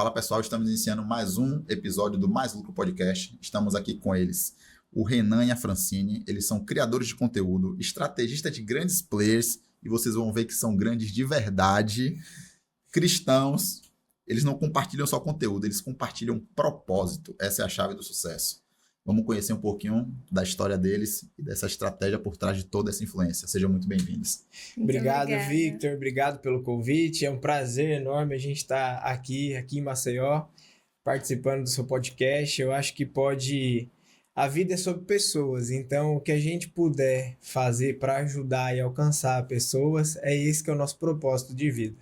Fala pessoal, estamos iniciando mais um episódio do Mais Lucro Podcast. Estamos aqui com eles, o Renan e a Francine. Eles são criadores de conteúdo, estrategistas de grandes players, e vocês vão ver que são grandes de verdade, cristãos. Eles não compartilham só conteúdo, eles compartilham propósito. Essa é a chave do sucesso. Vamos conhecer um pouquinho da história deles e dessa estratégia por trás de toda essa influência. Sejam muito bem-vindos. Obrigado, Victor. Obrigado pelo convite. É um prazer enorme a gente estar aqui em Maceió, participando do seu podcast. Eu acho que a vida é sobre pessoas, então o que a gente puder fazer para ajudar e alcançar pessoas, é esse que é o nosso propósito de vida.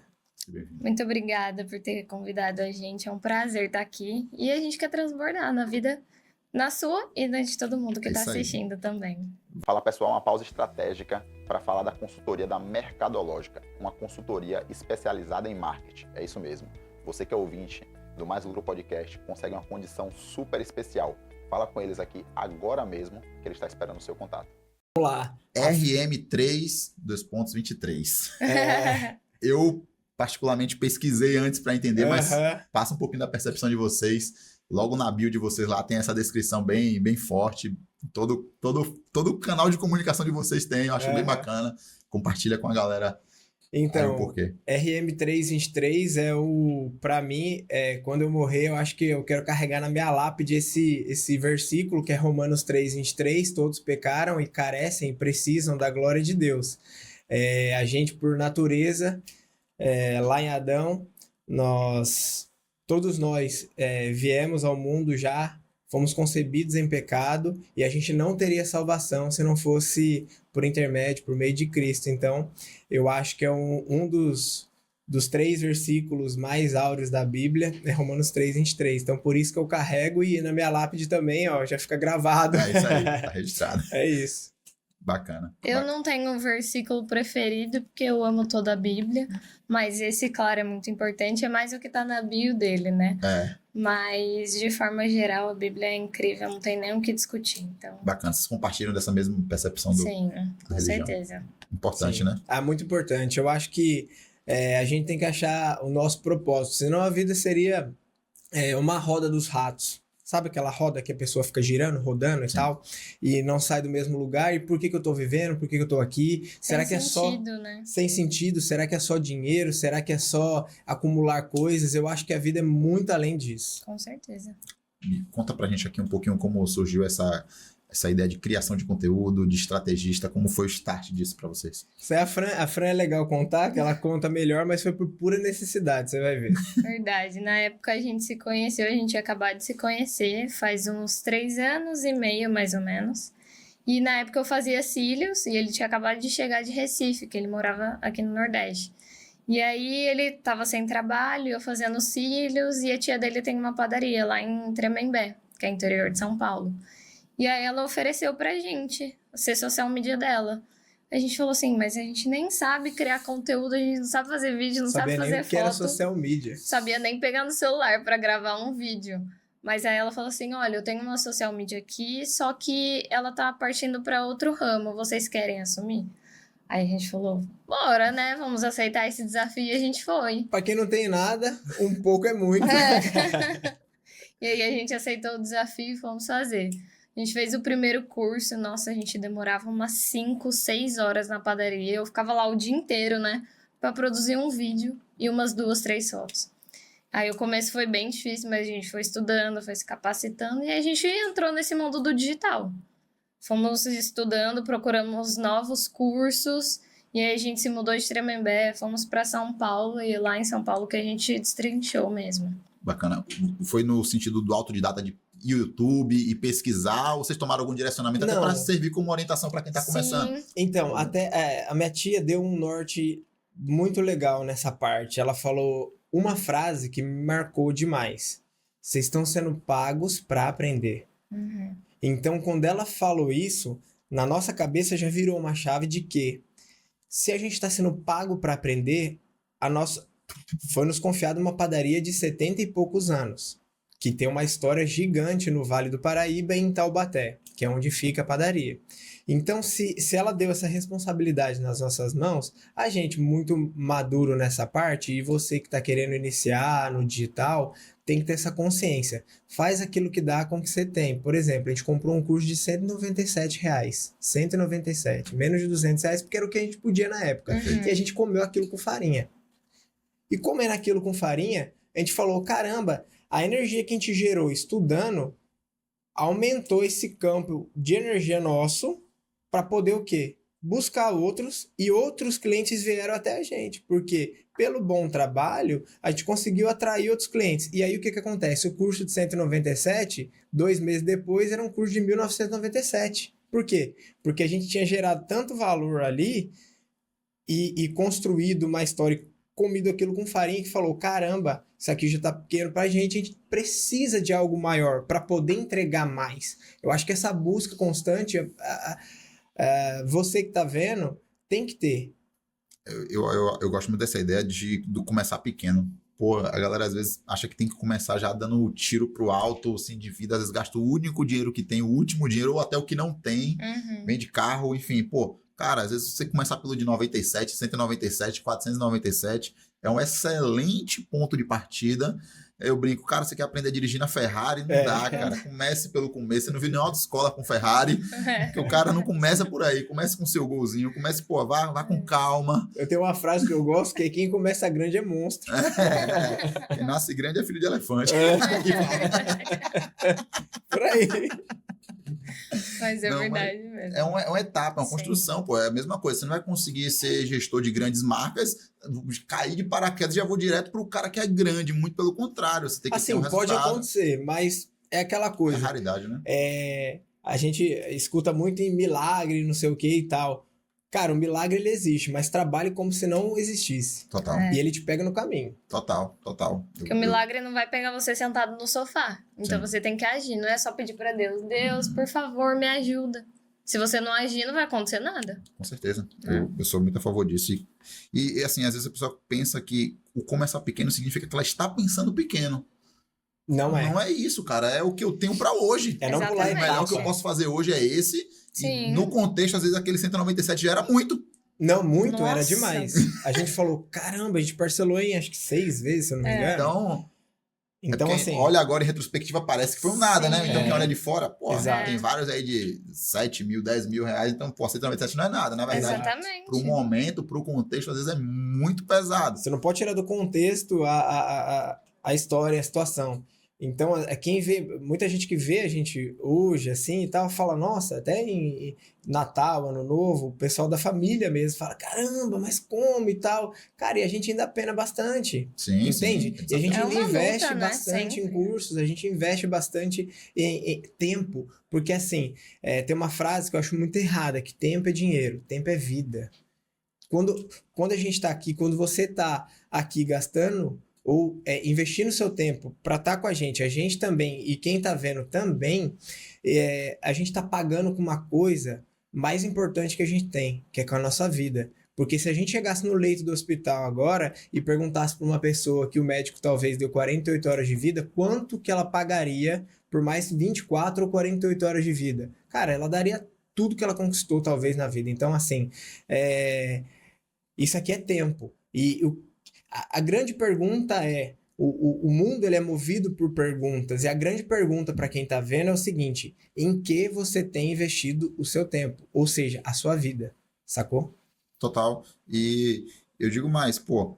Muito obrigada por ter convidado a gente. É um prazer estar aqui. E a gente quer transbordar na vida, na sua e na de todo mundo que está assistindo também. Fala pessoal, uma pausa estratégica para falar da consultoria da Mercadológica, uma consultoria especializada em marketing. É isso mesmo. Você que é ouvinte do Mais Lucro Podcast consegue uma condição super especial. Fala com eles aqui agora mesmo, que ele está esperando o seu contato. Vamos lá. RM3, 2.23. Eu particularmente pesquisei antes para entender, mas passa um pouquinho da percepção de vocês. Logo na bio de vocês lá tem essa descrição bem, bem forte. Todo canal de comunicação de vocês tem, eu acho bem bacana. Compartilha com a galera. Então, por quê? RM323 para mim, quando eu morrer, eu acho que eu quero carregar na minha lápide esse versículo, que é Romanos 3:23, todos pecaram e carecem e precisam da glória de Deus. A gente, por natureza, lá em Adão, todos nós viemos ao mundo já, fomos concebidos em pecado e a gente não teria salvação se não fosse por intermédio, por meio de Cristo. Então, eu acho que é um dos 3 versículos mais áureos da Bíblia, é Romanos 3:23. Então, por isso que eu carrego e na minha lápide também, já fica gravado. É isso aí, tá registrado. É isso. Bacana. Eu não tenho um versículo preferido, porque eu amo toda a Bíblia, mas esse, claro, é muito importante, é mais o que tá na bio dele, né? Mas, de forma geral, a Bíblia é incrível, não tem nem o que discutir, então... Bacana, vocês compartilham dessa mesma percepção do Sim, com religião. certeza. Importante, Sim. né? Muito importante. Eu acho que a gente tem que achar o nosso propósito, senão a vida seria uma roda dos ratos. Sabe aquela roda que a pessoa fica girando, rodando e tal, e não sai do mesmo lugar? E por que eu tô vivendo? Por que eu tô aqui? Será que é só... né? Sem sentido? Será que é só dinheiro? Será que é só acumular coisas? Eu acho que a vida é muito além disso. Com certeza. Conta pra gente aqui um pouquinho como surgiu essa ideia de criação de conteúdo, de estrategista, como foi o start disso pra vocês? A Fran é legal contar, que ela conta melhor, mas foi por pura necessidade, você vai ver. Verdade, na época a gente se conheceu, a gente tinha acabado de se conhecer, faz uns 3 anos e meio, mais ou menos. E na época eu fazia cílios, e ele tinha acabado de chegar de Recife, que ele morava aqui no Nordeste. E aí ele tava sem trabalho, eu fazendo cílios, e a tia dele tem uma padaria lá em Tremembé, que é interior de São Paulo. E aí ela ofereceu pra gente ser social media dela. A gente falou assim, mas a gente nem sabe criar conteúdo, a gente não sabe fazer vídeo, não sabe fazer foto. Que era social media. Sabia nem pegar no celular pra gravar um vídeo. Mas aí ela falou assim, olha, eu tenho uma social media aqui, só que ela tá partindo pra outro ramo, vocês querem assumir? Aí a gente falou, bora, né? Vamos aceitar esse desafio e a gente foi. Pra quem não tem nada, um pouco é muito. E aí a gente aceitou o desafio e fomos fazer. A gente fez o primeiro curso, nossa, a gente demorava umas 5, 6 horas na padaria. Eu ficava lá o dia inteiro, né? Pra produzir um vídeo e umas 2, 3 fotos. Aí o começo foi bem difícil, mas a gente foi estudando, foi se capacitando e a gente entrou nesse mundo do digital. Fomos estudando, procuramos novos cursos e aí a gente se mudou de Tremembé, fomos pra São Paulo e lá em São Paulo que a gente destrinchou mesmo. Bacana. Foi no sentido do autodidata de YouTube e pesquisar, ou vocês tomaram algum direcionamento até para servir como orientação para quem está começando? Então, até a minha tia deu um norte muito legal nessa parte. Ela falou uma frase que me marcou demais. Vocês estão sendo pagos para aprender. Uhum. Então, quando ela falou isso, na nossa cabeça já virou uma chave de que se a gente está sendo pago para aprender, foi nos confiado uma padaria de 70 e poucos anos. que tem uma história gigante no Vale do Paraíba e em Taubaté, que é onde fica a padaria. Então, se ela deu essa responsabilidade nas nossas mãos, a gente muito maduro nessa parte, e você que está querendo iniciar no digital, tem que ter essa consciência. Faz aquilo que dá com o que você tem. Por exemplo, a gente comprou um curso de R$197. 197, menos de R$200, porque era o que a gente podia na época. Uhum. E a gente comeu aquilo com farinha. E comendo aquilo com farinha, a gente falou, caramba, a energia que a gente gerou estudando aumentou esse campo de energia nosso para poder o quê? Buscar outros, e outros clientes vieram até a gente, porque pelo bom trabalho, a gente conseguiu atrair outros clientes. E aí o que acontece? O curso de 197, 2 meses depois, era um curso de 1997. Por quê? Porque a gente tinha gerado tanto valor ali e construído uma história, comido aquilo com farinha, que falou, caramba, isso aqui já tá pequeno pra gente, a gente precisa de algo maior para poder entregar mais. Eu acho que essa busca constante, você que tá vendo, tem que ter. Eu gosto muito dessa ideia de começar pequeno. Pô, a galera às vezes acha que tem que começar já dando o tiro pro alto, assim, de vida. Às vezes gasta o único dinheiro que tem, o último dinheiro, ou até o que não tem. Uhum. Vende carro, enfim. Pô, cara, às vezes você começar pelo de 97, 197, 497, é um excelente ponto de partida. Eu brinco, cara, você quer aprender a dirigir na Ferrari? Não dá, cara. Comece pelo começo. Você não viu nenhuma autoescola com Ferrari, porque o cara não começa por aí. Comece com o seu golzinho, comece, pô, vá com calma. Eu tenho uma frase que eu gosto, que é quem começa grande é monstro. Quem nasce grande é filho de elefante. Por aí. Mas é Não, verdade mesmo. É uma etapa, é uma Sim. construção, pô. É a mesma coisa. Você não vai conseguir ser gestor de grandes marcas, cair de paraquedas e já vou direto pro cara que é grande. Muito pelo contrário, você tem que ter Assim, um pode resultado. acontecer, mas é aquela É coisa. raridade, né? A gente escuta muito em milagre, não sei o que e tal. Cara, o milagre ele existe, mas trabalhe como se não existisse. Total, E ele te pega no caminho. total. Porque o milagre não vai pegar você sentado no sofá. Então Sim. você tem que agir. Não é só pedir pra Deus, Deus, por favor, me ajuda. Se você não agir, não vai acontecer nada. Com certeza. Eu sou muito a favor disso. E, assim, às vezes a pessoa pensa que o começar pequeno significa que ela está pensando pequeno. Não é. Não é isso, cara. É o que eu tenho pra hoje. É não pular Exatamente. O melhor que eu etapa. posso fazer hoje é esse. Sim. E no contexto, às vezes, aquele 197 já era muito. Não, muito, era Nossa. demais. A gente falou, caramba, a gente parcelou em acho que 6 vezes, se eu não me engano. Então, Então, quem assim, olha agora em retrospectiva parece que foi um nada, né? Sim. Então, É. quem olha de fora, pô, Exato. tem vários aí de 7 mil, 10 mil reais. Então, pô, 197 não é nada, na verdade. Exatamente. Pro momento, pro contexto, às vezes é muito pesado. você não pode tirar do contexto a história, a situação. Então, quem vê, muita gente que vê a gente hoje, assim, e tal, fala, nossa, até em Natal, Ano Novo, o pessoal da família mesmo fala, caramba, mas como e tal. Cara, e a gente ainda pena bastante, Sim, entende? sim. E a gente É uma investe luta, né? bastante em Sempre. cursos, a gente investe bastante em tempo, porque assim, tem uma frase que eu acho muito errada, que tempo é dinheiro, tempo é vida. Quando a gente tá aqui, quando você tá aqui gastando ou investindo seu tempo para estar com a gente também, e quem tá vendo também, a gente tá pagando com uma coisa mais importante que a gente tem, que é com a nossa vida. Porque se a gente chegasse no leito do hospital agora e perguntasse para uma pessoa que o médico talvez deu 48 horas de vida, quanto que ela pagaria por mais 24 ou 48 horas de vida? Cara, ela daria tudo que ela conquistou talvez na vida. Então, assim, isso aqui é tempo. E a grande pergunta é, o mundo ele é movido por perguntas, e a grande pergunta para quem está vendo é o seguinte, em que você tem investido o seu tempo? Ou seja, a sua vida, sacou? Total. E eu digo mais, pô,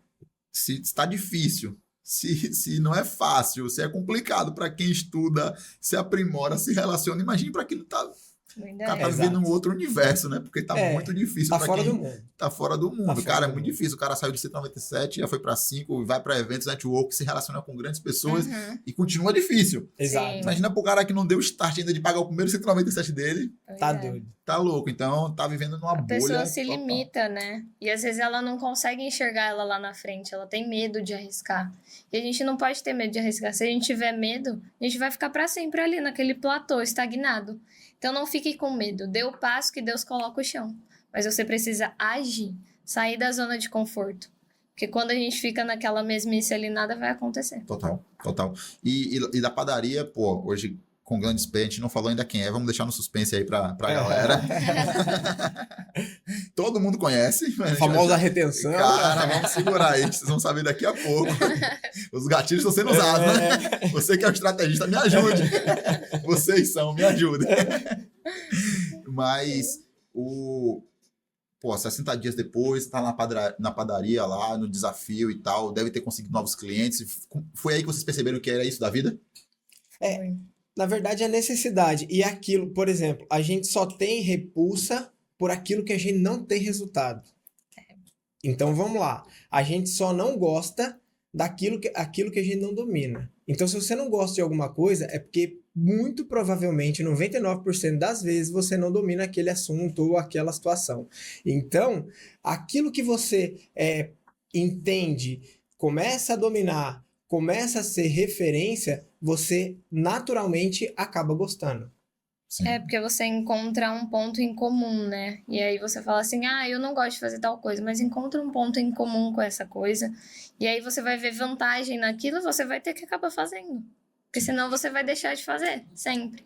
se está difícil, se não é fácil, se é complicado para quem estuda, se aprimora, se relaciona, imagine para quem não tá... O cara tá Exato. vivendo um outro universo, né? Porque tá muito difícil Tá para fora quem do mundo. tá fora do mundo. Tá fora Cara, do é muito mundo. difícil. O cara saiu de 197, já foi para 5, vai para eventos, network, se relaciona com grandes pessoas Uhum. e continua difícil. Exato. Sim. Imagina pro cara que não deu start ainda de pagar o primeiro 197 dele, Tá Pois é. doido. tá louco. Então, tá vivendo numa A bolha. pessoa se total. limita, né? E às vezes ela não consegue enxergar ela lá na frente, ela tem medo de arriscar. E a gente não pode ter medo de arriscar. Se a gente tiver medo, a gente vai ficar pra sempre ali naquele platô estagnado. Então não fique com medo, dê o passo que Deus coloca o chão. Mas você precisa agir, sair da zona de conforto. Porque quando a gente fica naquela mesmice ali, nada vai acontecer. Total, total. E da padaria, pô, hoje com grandes pés, a gente não falou ainda quem é, vamos deixar no suspense aí pra galera. Todo mundo conhece. A famosa retenção. Cara, vamos segurar aí, vocês vão saber daqui a pouco. Os gatilhos estão sendo usados, né? Você que é o estrategista, me ajude. Vocês são, me ajudem. Mas, pô, 60 dias depois, tá na padaria lá, no desafio e tal, deve ter conseguido novos clientes. Foi aí que vocês perceberam que era isso da vida? Na verdade, a necessidade. E aquilo, por exemplo, a gente só tem repulsa por aquilo que a gente não tem resultado. Então, vamos lá. A gente só não gosta aquilo que a gente não domina. Então, se você não gosta de alguma coisa, é porque, muito provavelmente, 99% das vezes, você não domina aquele assunto ou aquela situação. Então, aquilo que você entende, começa a dominar, começa a ser referência, você naturalmente acaba gostando. Sim. Porque você encontra um ponto em comum, né? E aí você fala assim, eu não gosto de fazer tal coisa, mas encontra um ponto em comum com essa coisa. E aí você vai ver vantagem naquilo e você vai ter que acabar fazendo. Porque senão você vai deixar de fazer, sempre.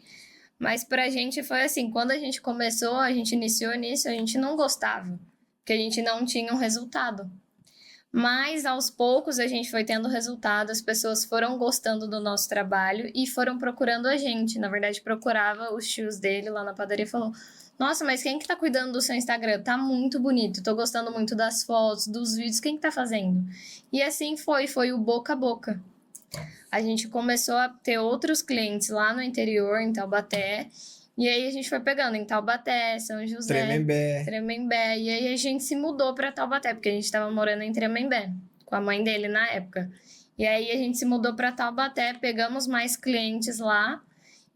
Mas pra gente foi assim, quando a gente começou, a gente iniciou nisso, a gente não gostava. Porque a gente não tinha um resultado. Mas, aos poucos, a gente foi tendo resultado, as pessoas foram gostando do nosso trabalho e foram procurando a gente. Na verdade, procurava os tios dele lá na padaria e falou, nossa, mas quem que tá cuidando do seu Instagram? Tá muito bonito, tô gostando muito das fotos, dos vídeos, quem que tá fazendo? E assim foi o boca a boca. A gente começou a ter outros clientes lá no interior, em Taubaté, e aí a gente foi pegando em Taubaté, São José, Tremembé. E aí a gente se mudou pra Taubaté, porque a gente tava morando em Tremembé, com a mãe dele na época. E aí a gente se mudou pra Taubaté, pegamos mais clientes lá.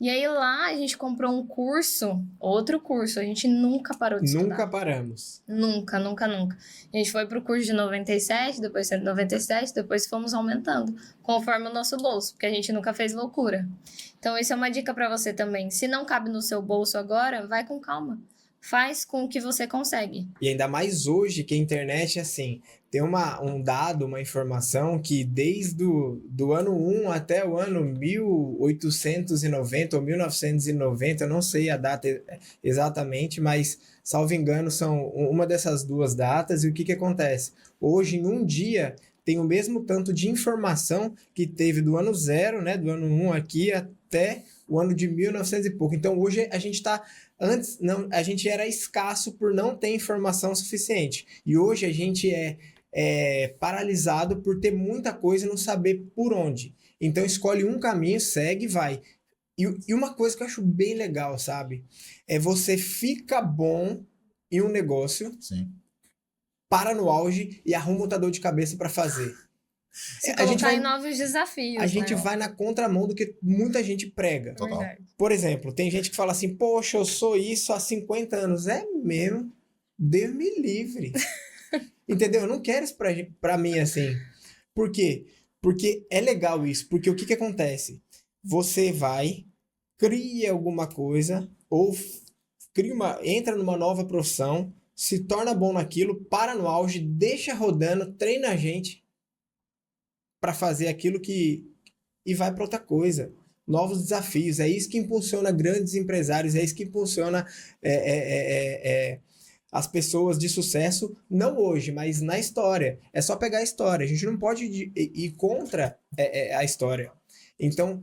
E aí lá a gente comprou um curso, outro curso. A gente nunca parou de estudar. Nunca paramos. Nunca. A gente foi pro curso de 97, depois 197, depois fomos aumentando, conforme o nosso bolso, porque a gente nunca fez loucura. Então, isso é uma dica para você também. Se não cabe no seu bolso agora, vai com calma. Faz com o que você consegue. E ainda mais hoje que a internet, assim, tem um dado, uma informação que desde do ano 1 até o ano 1890 ou 1990, eu não sei a data exatamente, mas, salvo engano, são uma dessas duas datas. E o que acontece? Hoje, em um dia, tem o mesmo tanto de informação que teve do ano 0, né, do ano 1 aqui até o ano de 1900 e pouco. Então, hoje a gente está... Antes, não, a gente era escasso por não ter informação suficiente. E hoje a gente é paralisado por ter muita coisa e não saber por onde. Então, escolhe um caminho, segue e vai. E uma coisa que eu acho bem legal, sabe? É você fica bom em um negócio, Sim. para no auge e arruma outra dor de cabeça para fazer. Se colocar em novos desafios, A gente vai na contramão do que muita gente prega. Total. Verdade. Por exemplo, tem gente que fala assim, poxa, eu sou isso há 50 anos. É mesmo? Deus me livre. Entendeu? Eu não quero isso pra mim assim. Por quê? Porque é legal isso. Porque o que acontece? Você vai, cria alguma coisa, ou entra numa nova profissão, se torna bom naquilo, para no auge, deixa rodando, treina a gente para fazer aquilo e vai para outra coisa. Novos desafios. É isso que impulsiona grandes empresários, é isso que impulsiona as pessoas de sucesso, não hoje, mas na história. É só pegar a história. A gente não pode ir contra a história. Então,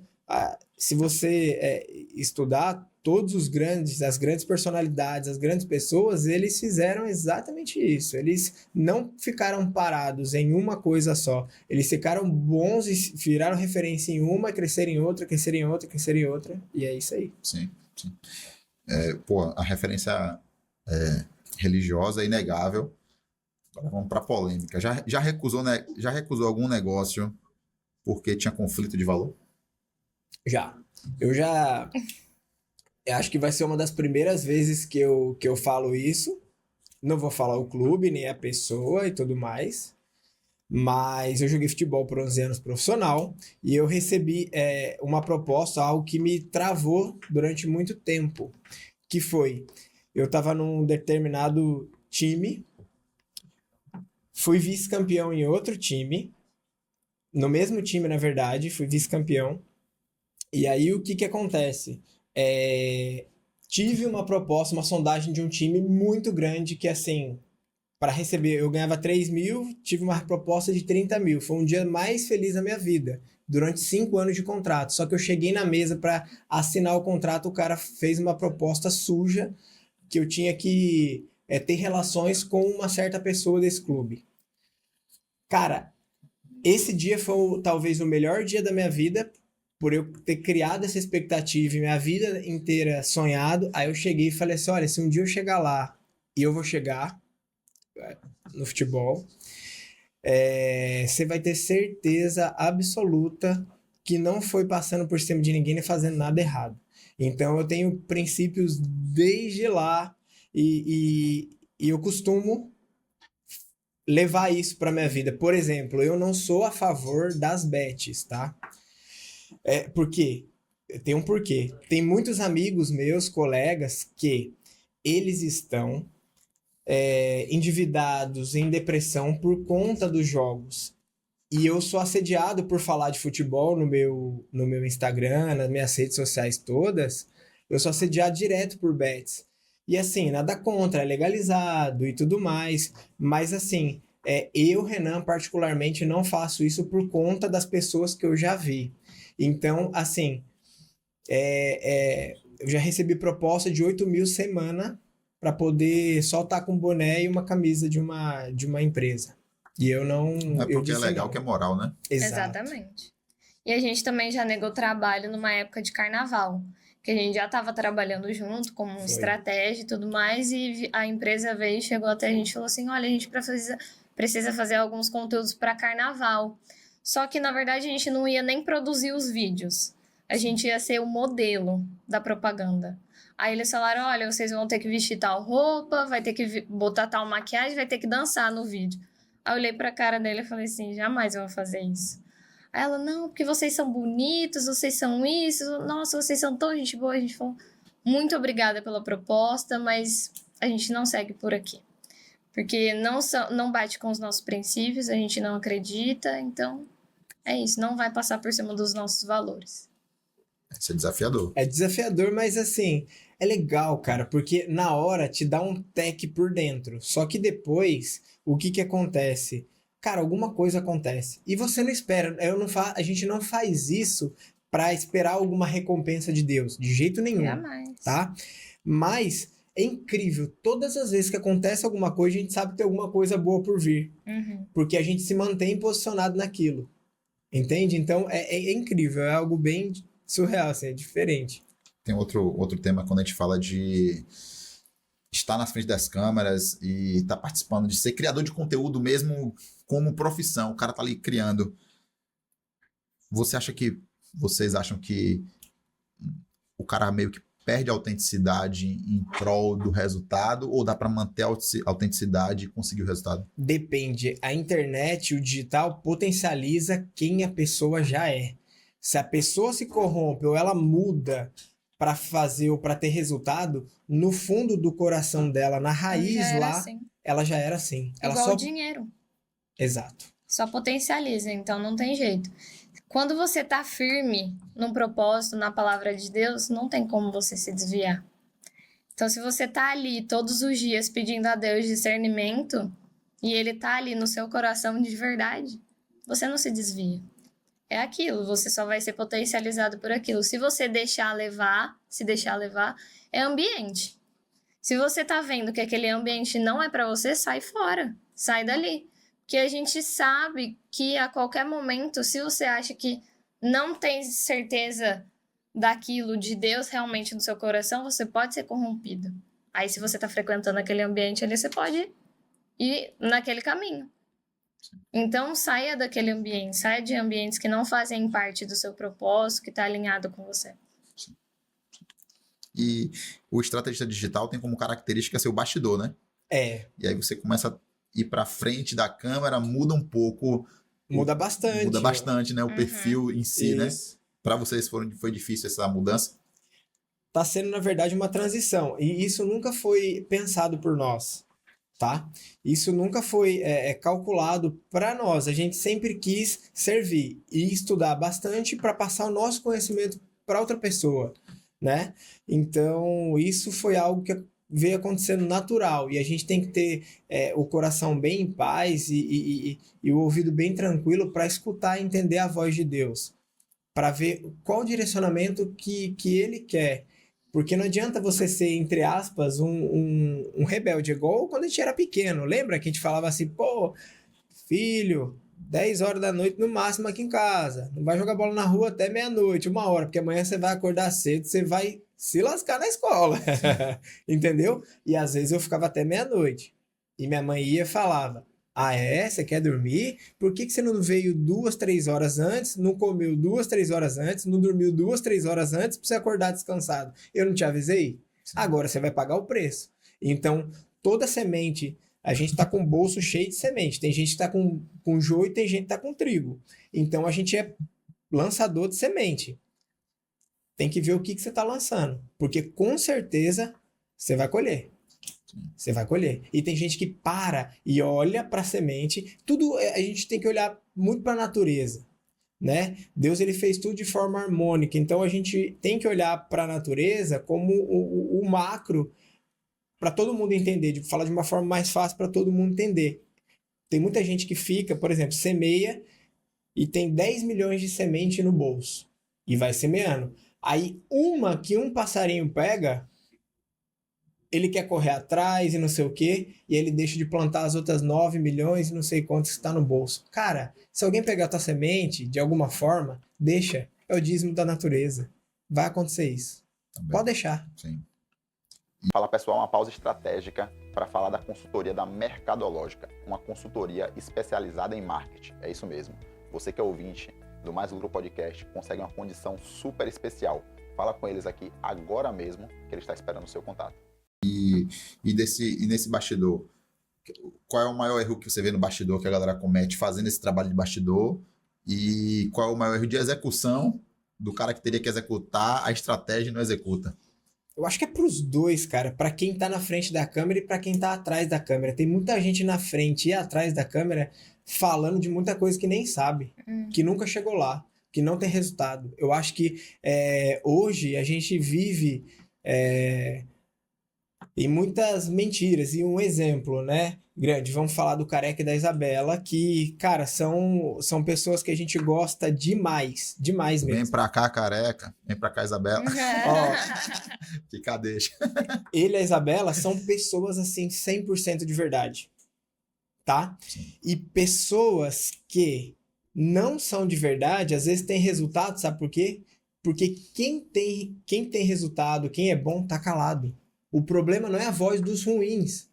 se você estudar todos as grandes personalidades, as grandes pessoas, eles fizeram exatamente isso. Eles não ficaram parados em uma coisa só. Eles ficaram bons e viraram referência em uma, cresceram em outra, cresceram em outra, cresceram em outra. E é isso aí. Sim. A referência religiosa é inegável. Agora vamos para polêmica. Já recusou algum negócio porque tinha conflito de valor? Eu acho que vai ser uma das primeiras vezes que eu falo isso. Não vou falar o clube, nem a pessoa e tudo mais. Mas eu joguei futebol por 11 anos profissional e eu recebi uma proposta, algo que me travou durante muito tempo. Que foi, eu estava num determinado time, Fui vice-campeão em outro time. No mesmo time, na verdade, fui vice-campeão. E aí, o que acontece? Tive uma proposta, uma sondagem de um time muito grande que, assim, para receber, eu ganhava 3 mil, tive uma proposta de 30 mil. Foi um dia mais feliz da minha vida, durante 5 anos de contrato. Só que eu cheguei na mesa para assinar o contrato, o cara fez uma proposta suja, que eu tinha que ter relações com uma certa pessoa desse clube. Cara, esse dia foi talvez o melhor dia da minha vida, por eu ter criado essa expectativa e minha vida inteira sonhado. Aí eu cheguei e falei assim, olha, se um dia eu chegar lá, e eu vou chegar no futebol, você vai ter certeza absoluta que não foi passando por cima de ninguém nem fazendo nada errado. Então eu tenho princípios desde lá e eu costumo levar isso para minha vida. Por exemplo, eu não sou a favor das bets, tá? Por quê? Tem um porquê. Tem muitos amigos meus, colegas, que eles estão endividados, em depressão por conta dos jogos. E eu sou assediado por falar de futebol no meu Instagram, nas minhas redes sociais todas. Eu sou assediado direto por bets. E assim, nada contra, é legalizado e tudo mais. Mas assim, eu, Renan, particularmente, não faço isso por conta das pessoas que eu já vi. Então, assim, eu já recebi proposta de 8 mil semana para poder só estar com um boné e uma camisa de uma empresa. E eu não... Não é porque é legal não. que é moral, né? Exato. Exatamente. E a gente também já negou trabalho numa época de carnaval, que a gente já estava trabalhando junto, como estratégia e tudo mais, e a empresa veio e chegou até a gente e falou assim, olha, a gente precisa fazer alguns conteúdos para carnaval. Só que, na verdade, a gente não ia nem produzir os vídeos. A gente ia ser o modelo da propaganda. Aí eles falaram, olha, vocês vão ter que vestir tal roupa, vai ter que botar tal maquiagem, vai ter que dançar no vídeo. Aí eu olhei pra cara dele e falei assim, jamais eu vou fazer isso. Aí ela, não, porque vocês são bonitos, vocês são isso, nossa, vocês são tão gente boa. A gente falou, muito obrigada pela proposta, mas a gente não segue por aqui. Porque não bate com os nossos princípios, a gente não acredita, então é isso, não vai passar por cima dos nossos valores. Isso é desafiador. É desafiador, mas assim, é legal, cara, porque na hora te dá um tec por dentro. Só que depois, o que acontece? Cara, alguma coisa acontece. E você não espera. A gente não faz isso para esperar alguma recompensa de Deus. De jeito nenhum. Jamais. Tá? Mas é incrível. Todas as vezes que acontece alguma coisa, a gente sabe que tem alguma coisa boa por vir. Uhum. Porque a gente se mantém posicionado naquilo. Entende? Então, é incrível. É algo bem surreal, assim, é diferente. Tem outro tema quando a gente fala de estar na frente das câmeras e estar participando, de ser criador de conteúdo mesmo como profissão. O cara tá ali criando. Vocês acham que o cara meio que perde a autenticidade em prol do resultado, ou dá para manter a autenticidade e conseguir o resultado? Depende. A internet, o digital, potencializa quem a pessoa já é. Se a pessoa se corrompe ou ela muda para fazer ou para ter resultado, no fundo do coração dela, na raiz lá, assim. ela já era assim. Igual o dinheiro. Exato. Só potencializa, então não tem jeito. Quando você tá firme num propósito, na palavra de Deus, não tem como você se desviar. Então, se você tá ali todos os dias pedindo a Deus discernimento e Ele tá ali no seu coração de verdade, você não se desvia. É aquilo, você só vai ser potencializado por aquilo. Se você se deixar levar, é ambiente. Se você tá vendo que aquele ambiente não é para você, sai fora, sai dali. Porque a gente sabe que a qualquer momento, se você acha que não tem certeza daquilo de Deus realmente no seu coração, você pode ser corrompido. Aí, se você tá frequentando aquele ambiente ali, você pode ir naquele caminho. Então, saia daquele ambiente, saia de ambientes que não fazem parte do seu propósito, que está alinhado com você. Sim. E o estrategista digital tem como característica ser o bastidor, né? E aí você começa a ir para frente da câmera, muda um pouco. Muda bastante, né? O perfil em si, Isso. né? Para vocês foi difícil essa mudança? Tá sendo, na verdade, uma transição. E isso nunca foi pensado por nós. tá? Isso nunca foi calculado para nós. A gente sempre quis servir e estudar bastante para passar o nosso conhecimento para outra pessoa, né? Então, isso foi algo que veio acontecendo natural e a gente tem que ter o coração bem em paz e o ouvido bem tranquilo para escutar e entender a voz de Deus, para ver qual o direcionamento que ele quer. Porque não adianta você ser, entre aspas, um rebelde, igual quando a gente era pequeno. Lembra que a gente falava assim, pô, filho, 10 horas da noite no máximo aqui em casa. Não vai jogar bola na rua até meia-noite, 1 hora, porque amanhã você vai acordar cedo, você vai se lascar na escola. Entendeu? E às vezes eu ficava até meia-noite. E minha mãe ia e falava, ah, é? Você quer dormir? Por que você não veio 2, 3 horas antes, não comeu 2, 3 horas antes, não dormiu 2, 3 horas antes pra você acordar descansado? Eu não te avisei? Agora você vai pagar o preço. Então, toda semente, a gente tá com o bolso cheio de semente. Tem gente que tá com joio e tem gente que tá com trigo. Então, a gente é lançador de semente. Tem que ver o que você tá lançando. Porque, com certeza, você vai colher. Você vai colher. E tem gente que para e olha para a semente. Tudo a gente tem que olhar muito para a natureza, né? Deus ele fez tudo de forma harmônica. Então a gente tem que olhar para a natureza como o macro para todo mundo entender, de falar de uma forma mais fácil para todo mundo entender. Tem muita gente que fica, por exemplo, semeia e tem 10 milhões de semente no bolso e vai semeando. Aí uma que um passarinho pega, ele quer correr atrás e não sei o quê, e ele deixa de plantar as outras 9 milhões e não sei quantos que está no bolso. Cara, se alguém pegar a tua semente, de alguma forma, deixa. É o dízimo da natureza. Vai acontecer isso. Também. Pode deixar. Sim. Fala pessoal, uma pausa estratégica para falar da consultoria da Mercadológica, uma consultoria especializada em marketing. É isso mesmo. Você que é ouvinte do Mais Lucro Podcast consegue uma condição super especial. Fala com eles aqui agora mesmo, que ele está esperando o seu contato. E nesse bastidor, qual é o maior erro que você vê no bastidor que a galera comete fazendo esse trabalho de bastidor? E qual é o maior erro de execução do cara que teria que executar a estratégia e não executa? Eu acho que é pros dois, cara. Pra quem tá na frente da câmera e pra quem tá atrás da câmera. Tem muita gente na frente e atrás da câmera falando de muita coisa que nem sabe, que nunca chegou lá, que não tem resultado. Eu acho que hoje a gente vive em muitas mentiras. E um exemplo, né, grande, vamos falar do Careca e da Isabela, que, cara, são pessoas que a gente gosta demais, demais mesmo. Vem pra cá, Careca. Vem pra cá, Isabela. Ó, Fica, deixa. ele e a Isabela são pessoas, assim, 100% de verdade, tá? Sim. E pessoas que não são de verdade, às vezes tem resultado, sabe por quê? Porque quem tem resultado, quem é bom, tá calado. O problema não é a voz dos ruins,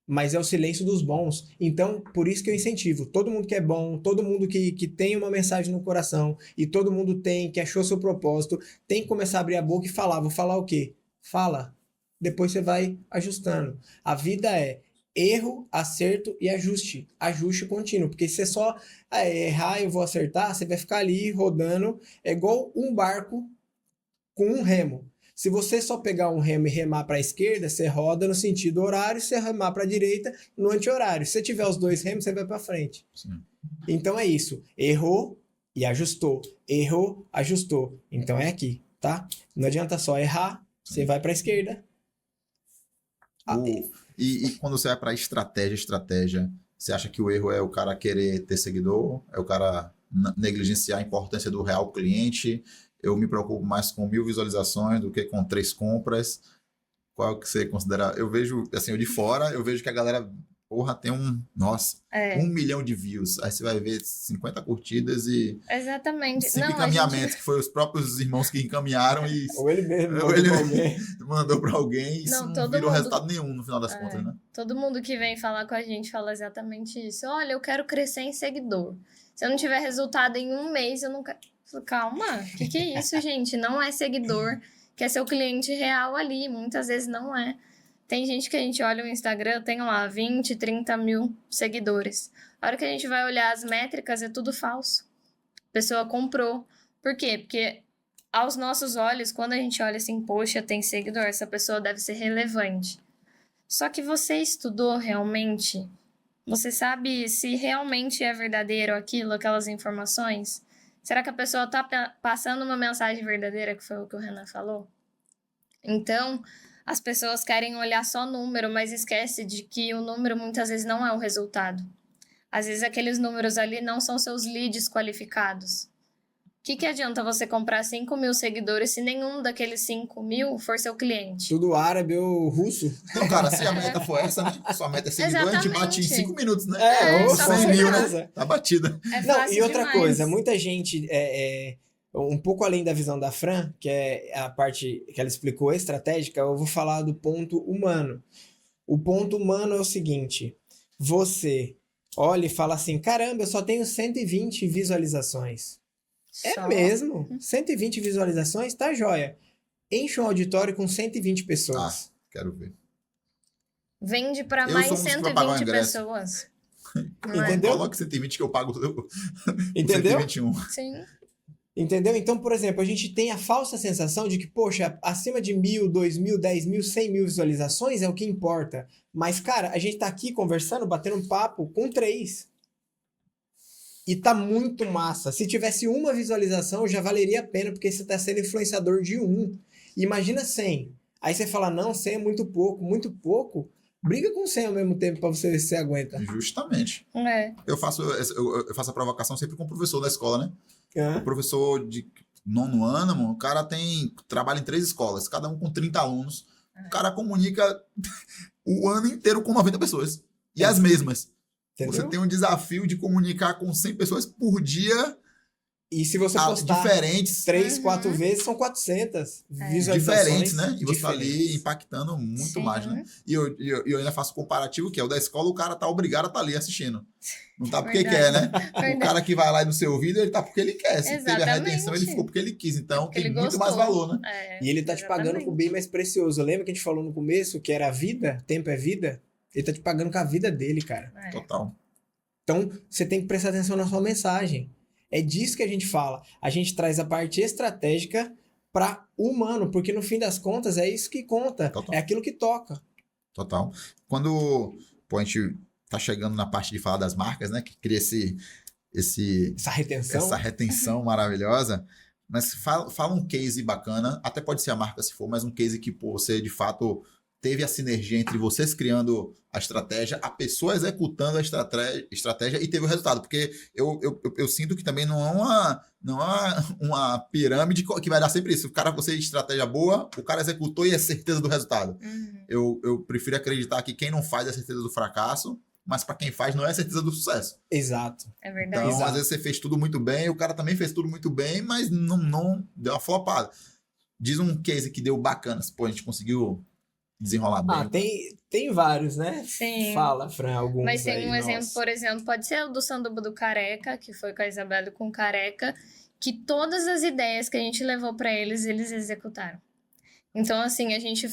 mas é o silêncio dos bons. Então, por isso que eu incentivo. Todo mundo que é bom, todo mundo que tem uma mensagem no coração, e todo mundo que achou seu propósito, tem que começar a abrir a boca e falar. Vou falar o quê? Fala. Depois você vai ajustando. A vida é erro, acerto e ajuste. Ajuste contínuo. Porque se você só errar, eu vou acertar, você vai ficar ali rodando. É igual um barco com um remo. Se você só pegar um remo e remar para a esquerda, você roda no sentido horário, se você remar para a direita, no anti-horário. Se você tiver os dois remos, você vai para frente. Sim. Então é isso. Errou e ajustou. Errou, ajustou. Então é aqui, tá? Não adianta só errar, você vai para a esquerda. E quando você vai para estratégia, você acha que o erro é o cara querer ter seguidor? É o cara negligenciar a importância do real cliente? Eu me preocupo mais com 1000 visualizações do que com 3 compras. Qual é o que você considera? Eu vejo, assim, eu de fora, eu vejo que a galera, porra, tem 1 milhão de views. Aí você vai ver 50 curtidas e Exatamente. 5 encaminhamentos, que foi os próprios irmãos que encaminharam e Ou ele mesmo mandou pra alguém e Não, isso não todo virou mundo- resultado nenhum no final das contas, né? Todo mundo que vem falar com a gente fala exatamente isso. Olha, eu quero crescer em seguidor. Se eu não tiver resultado em 1 mês, eu não quero... Calma, o que é isso, gente? Não é seguidor, quer ser o cliente real ali. Muitas vezes não é. Tem gente que a gente olha o Instagram, tem lá 20, 30 mil seguidores. A hora que a gente vai olhar as métricas, é tudo falso. A pessoa comprou. Por quê? Porque aos nossos olhos, quando a gente olha assim, poxa, tem seguidor, essa pessoa deve ser relevante. Só que você estudou realmente? Você sabe se realmente é verdadeiro aquilo, aquelas informações? Será que a pessoa está passando uma mensagem verdadeira, que foi o que o Renan falou? Então, as pessoas querem olhar só número, mas esquece de que o número muitas vezes não é o resultado. Às vezes aqueles números ali não são seus leads qualificados. O que adianta você comprar 5 mil seguidores se nenhum daqueles 5 mil for seu cliente? Tudo árabe ou russo. Não, cara, se a meta for essa, né? Sua meta é seguidor, a gente bate em Exatamente. 5 minutos, né? Ou só 100 mil, né? certeza. Tá batida. É Não, fácil e outra demais. coisa, muita gente, um pouco além da visão da Fran, que é a parte que ela explicou estratégica, eu vou falar do ponto humano. O ponto humano é o seguinte, você olha e fala assim, caramba, eu só tenho 120 visualizações. É Só. mesmo? 120 visualizações? Tá joia. Enche um auditório com 120 pessoas. Quero ver. Vende para Eu mais sou um dos que vai pagar o 120 ingresso. pessoas. Não é? Entendeu? Coloca 120 que eu pago o Entendeu? 121. Sim. Entendeu? Então, por exemplo, a gente tem a falsa sensação de que, poxa, acima de 1.000, 2.000, 10.000, 100.000 visualizações é o que importa. Mas, cara, a gente tá aqui conversando, batendo um papo com 3. E tá muito massa. Se tivesse uma visualização, já valeria a pena, porque você tá sendo influenciador de 1. Imagina 100. Aí você fala, não, 100 é muito pouco. Muito pouco? Briga com 100 ao mesmo tempo pra você ver se você aguenta. Justamente. É. Eu faço a provocação sempre com o professor da escola, né? Hã? O professor de 9º ano, mano, o cara trabalha em 3 escolas, cada um com 30 alunos. O cara comunica o ano inteiro com 90 pessoas. E as mesmas. Entendeu? Você tem um desafio de comunicar com 100 pessoas por dia, E se você postar diferentes, 3, Uhum. 4 vezes, são 400 É. visualizações. diferentes, né? E você tá ali diferentes. impactando muito Sim. mais, né? E eu ainda faço comparativo, que é o da escola, o cara tá obrigado a estar ali assistindo. Não tá porque quer, Verdade. né? O Verdade. cara que vai lá no seu ouvido, ele tá porque ele quer. Se teve a Exatamente. retenção, ele ficou porque ele quis. Então, Porque tem ele muito gostou. mais valor, né? É, E ele tá te pagando com o exatamente. bem mais precioso. Lembra que a gente falou no começo que era a vida? Tempo é vida? Ele tá te pagando com a vida dele, cara. É. Total. Então, você tem que prestar atenção na sua mensagem. É disso que a gente fala. A gente traz a parte estratégica para o humano, porque no fim das contas é isso que conta. Total. É aquilo que toca. Total. Quando a gente tá chegando na parte de falar das marcas, né? Que cria Essa retenção. essa retenção maravilhosa. Mas fala um case bacana, até pode ser a marca se for, mas um case que pô, você de fato teve a sinergia entre vocês criando a estratégia, a pessoa executando a estratégia e teve o resultado. Porque eu sinto que também não é uma pirâmide que vai dar sempre isso. O cara, você estratégia boa, o cara executou e é certeza do resultado. Uhum. Eu prefiro acreditar que quem não faz é certeza do fracasso, mas para quem faz não é certeza do sucesso. Exato. É verdade. Então, Exato. às vezes você fez tudo muito bem, o cara também fez tudo muito bem, mas não deu uma flopada. Diz um case que deu bacana, pô, a gente conseguiu desenrolar bem. Ah, tem vários, né? Sim. Fala, Fran, alguns Mas tem aí, um exemplo, nossa. por exemplo, pode ser o do Sanduba do Careca, que foi com a Isabela e com o Careca, que todas as ideias que a gente levou para eles executaram. Então, assim, a gente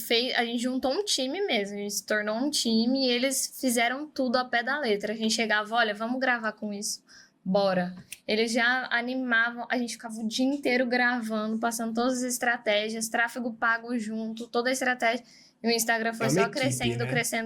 juntou um time mesmo, a gente se tornou um time e eles fizeram tudo a pé da letra. A gente chegava, olha, vamos gravar com isso, bora. Eles já animavam, a gente ficava o dia inteiro gravando, passando todas as estratégias, tráfego pago junto, toda a estratégia. E o Instagram foi É uma só equipe, crescendo,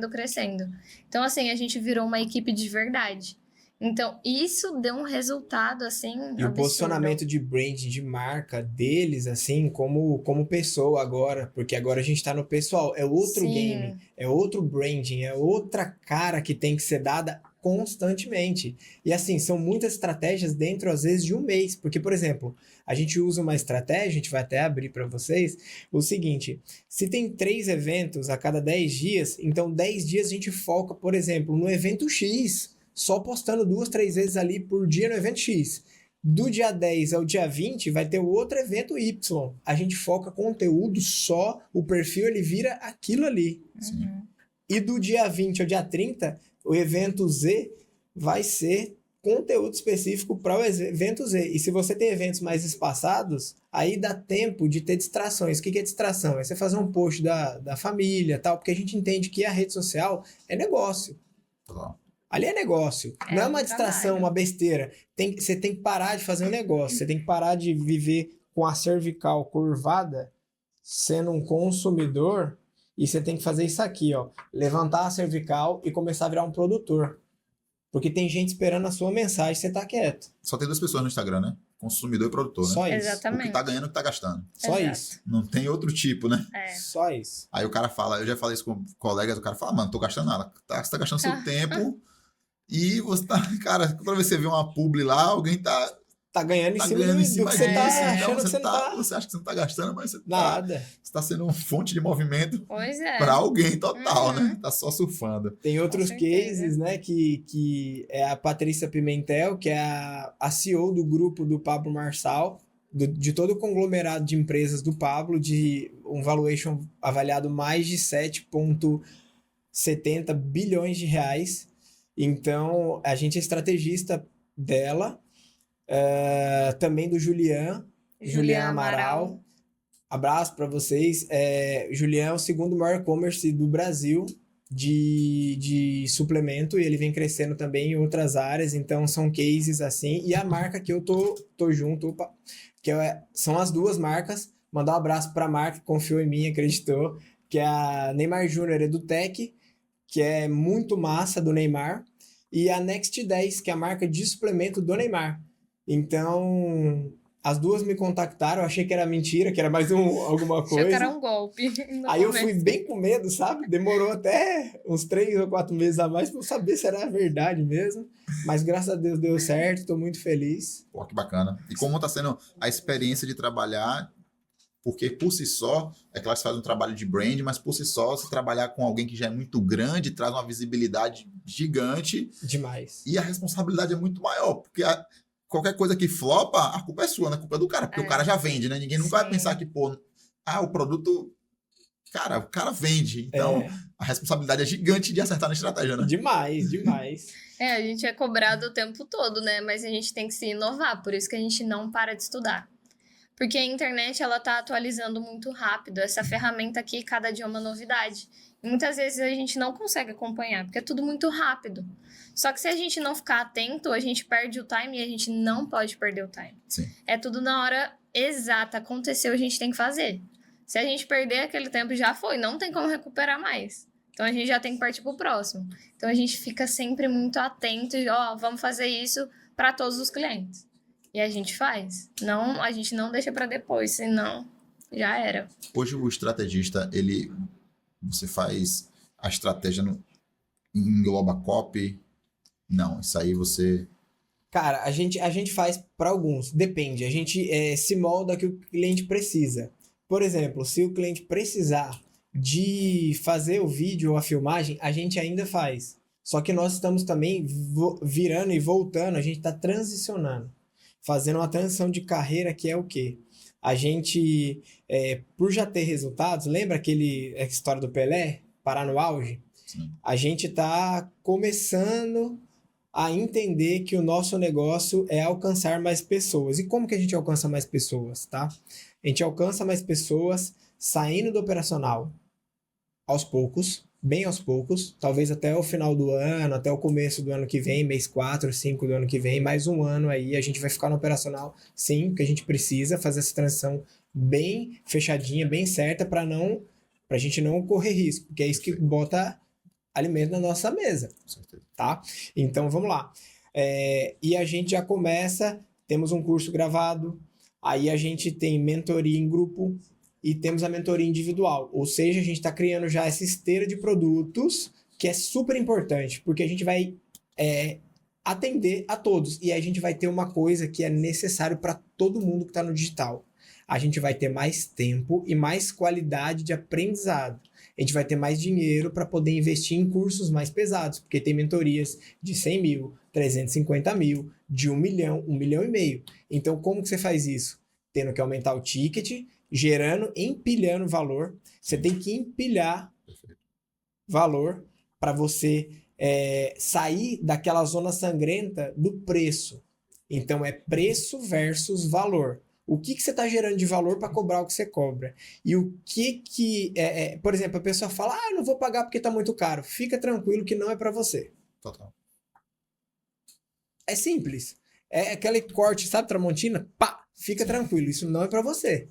né? crescendo. Então, assim, a gente virou uma equipe de verdade. Então, isso deu um resultado, assim, E o absurdo. posicionamento de branding, de marca deles, assim, como pessoa agora, porque agora a gente tá no pessoal, é outro Sim. game, é outro branding, é outra cara que tem que ser dada constantemente. E assim, são muitas estratégias dentro, às vezes, de um mês, porque, por exemplo, a gente usa uma estratégia, a gente vai até abrir para vocês, o seguinte, se tem 3 eventos a cada 10 dias, então 10 dias a gente foca, por exemplo, no evento X, só postando 2, 3 vezes ali por dia no evento X. Do dia 10 ao dia 20 vai ter o outro evento Y. A gente foca conteúdo só, o perfil ele vira aquilo ali. Uhum. E do dia 20 ao dia 30, o evento Z vai ser conteúdo específico para o evento Z. E se você tem eventos mais espaçados, aí dá tempo de ter distrações. O que é distração? É você fazer um post da família, tal, porque a gente entende que a rede social é negócio. Total. Ali é negócio. É Não é uma um distração, trabalho. uma besteira. Você tem que parar de fazer um negócio. Você tem que parar de viver com a cervical curvada, sendo um consumidor E você tem que fazer isso aqui, ó. Levantar a cervical e começar a virar um produtor. Porque tem gente esperando a sua mensagem, você tá quieto. Só tem 2 pessoas no Instagram, né? Consumidor e produtor, né? Só isso. O que Exatamente. tá ganhando e o que tá gastando. Só Exato. isso. Não tem outro tipo, né? É. Só isso. Aí o cara fala, eu já falei isso com colegas, o cara fala, mano, tô gastando nada. Você tá gastando seu tempo e você tá, cara, toda vez que você vê uma publi lá, alguém tá Tá ganhando em cima ganhando do em cima que você tá disso. achando Então que você não tá... você acha que você não tá gastando, mas você Nada. tá sendo uma fonte de movimento Pois é. pra alguém total, Uhum. né? Tá só surfando. Tem outros Com certeza. cases, né, que é a Patrícia Pimentel, que é a CEO do grupo do Pablo Marçal, de todo o conglomerado de empresas do Pablo, de um valuation avaliado mais de 7,70 bilhões de reais. Então, a gente é estrategista dela, também do Julian Amaral. Abraço para vocês. Julian é o segundo maior e-commerce do Brasil de suplemento e ele vem crescendo também em outras áreas, então são cases assim. E a marca que eu tô junto, são as 2 marcas. Mandar um abraço para a marca que confiou em mim, acreditou, que é a Neymar Júnior EduTech, que é muito massa do Neymar, e a Next 10, que é a marca de suplemento do Neymar. Então, as 2 me contactaram, eu achei que era mentira, que era mais alguma Achei que era coisa. um golpe. no Aí eu começo. fui bem com medo, sabe? Demorou até uns 3 ou 4 meses a mais pra eu saber se era verdade mesmo. Mas graças a Deus deu certo, tô muito feliz. Pô, que bacana. E como tá sendo a experiência de trabalhar, porque por si só, é claro que você faz um trabalho de brand, mas por si só, você trabalhar com alguém que já é muito grande, traz uma visibilidade gigante Demais. e a responsabilidade é muito maior, porque qualquer coisa que flopa, a culpa é sua, né? A culpa é do cara, porque o cara já vende, né? Ninguém nunca vai Sim. pensar que, pô, o produto... Cara, o cara vende. Então, a responsabilidade é gigante de acertar na estratégia, né? Demais, demais. A gente é cobrado o tempo todo, né? Mas a gente tem que se inovar, por isso que a gente não para de estudar. Porque a internet, ela tá atualizando muito rápido. Essa ferramenta aqui, cada dia é uma novidade. E muitas vezes a gente não consegue acompanhar, porque é tudo muito rápido. Só que se a gente não ficar atento, a gente perde o time e a gente não pode perder o time. Sim. É tudo na hora exata. Aconteceu, a gente tem que fazer. Se a gente perder aquele tempo, já foi. Não tem como recuperar mais. Então, a gente já tem que partir pro próximo. Então, a gente fica sempre muito atento. Vamos fazer isso para todos os clientes. E a gente faz. Não, a gente não deixa para depois, senão já era. Hoje o estrategista, você faz a estratégia engloba copy? Não, isso aí você... Cara, a gente faz para alguns, depende. A gente se molda que o cliente precisa. Por exemplo, se o cliente precisar de fazer o vídeo ou a filmagem, a gente ainda faz. Só que nós estamos também virando e voltando, a gente está transicionando. Fazendo uma transição de carreira que é o quê? A gente, por já ter resultados, lembra aquela história do Pelé, parar no auge? Sim. A gente está começando a entender que o nosso negócio é alcançar mais pessoas. E como que a gente alcança mais pessoas, tá? A gente alcança mais pessoas saindo do operacional aos poucos, bem aos poucos, talvez até o final do ano, até o começo do ano que vem, mês 4, 5 do ano que vem, mais um ano aí, a gente vai ficar no operacional, sim, porque a gente precisa fazer essa transição bem fechadinha, bem certa, pra gente não correr risco, porque é isso que bota alimento na nossa mesa, tá? Então, vamos lá. E a gente já começa, temos um curso gravado, aí a gente tem mentoria em grupo, e temos a mentoria individual, ou seja, a gente está criando já essa esteira de produtos que é super importante, porque a gente vai atender a todos, e aí a gente vai ter uma coisa que é necessário para todo mundo que está no digital. A gente vai ter mais tempo e mais qualidade de aprendizado. A gente vai ter mais dinheiro para poder investir em cursos mais pesados, porque tem mentorias de 100 mil, 350 mil, de 1 milhão, 1 milhão e meio. Então, como que você faz isso? Tendo que aumentar o ticket, empilhando valor. Você tem que empilhar valor para você sair daquela zona sangrenta do preço. Então, é preço versus valor. O que você está gerando de valor para cobrar o que você cobra? E o que por exemplo, a pessoa fala, eu não vou pagar porque está muito caro. Fica tranquilo que não é para você. Total. É simples. É aquele corte, sabe, Tramontina? Pá! Fica tranquilo, isso não é para você.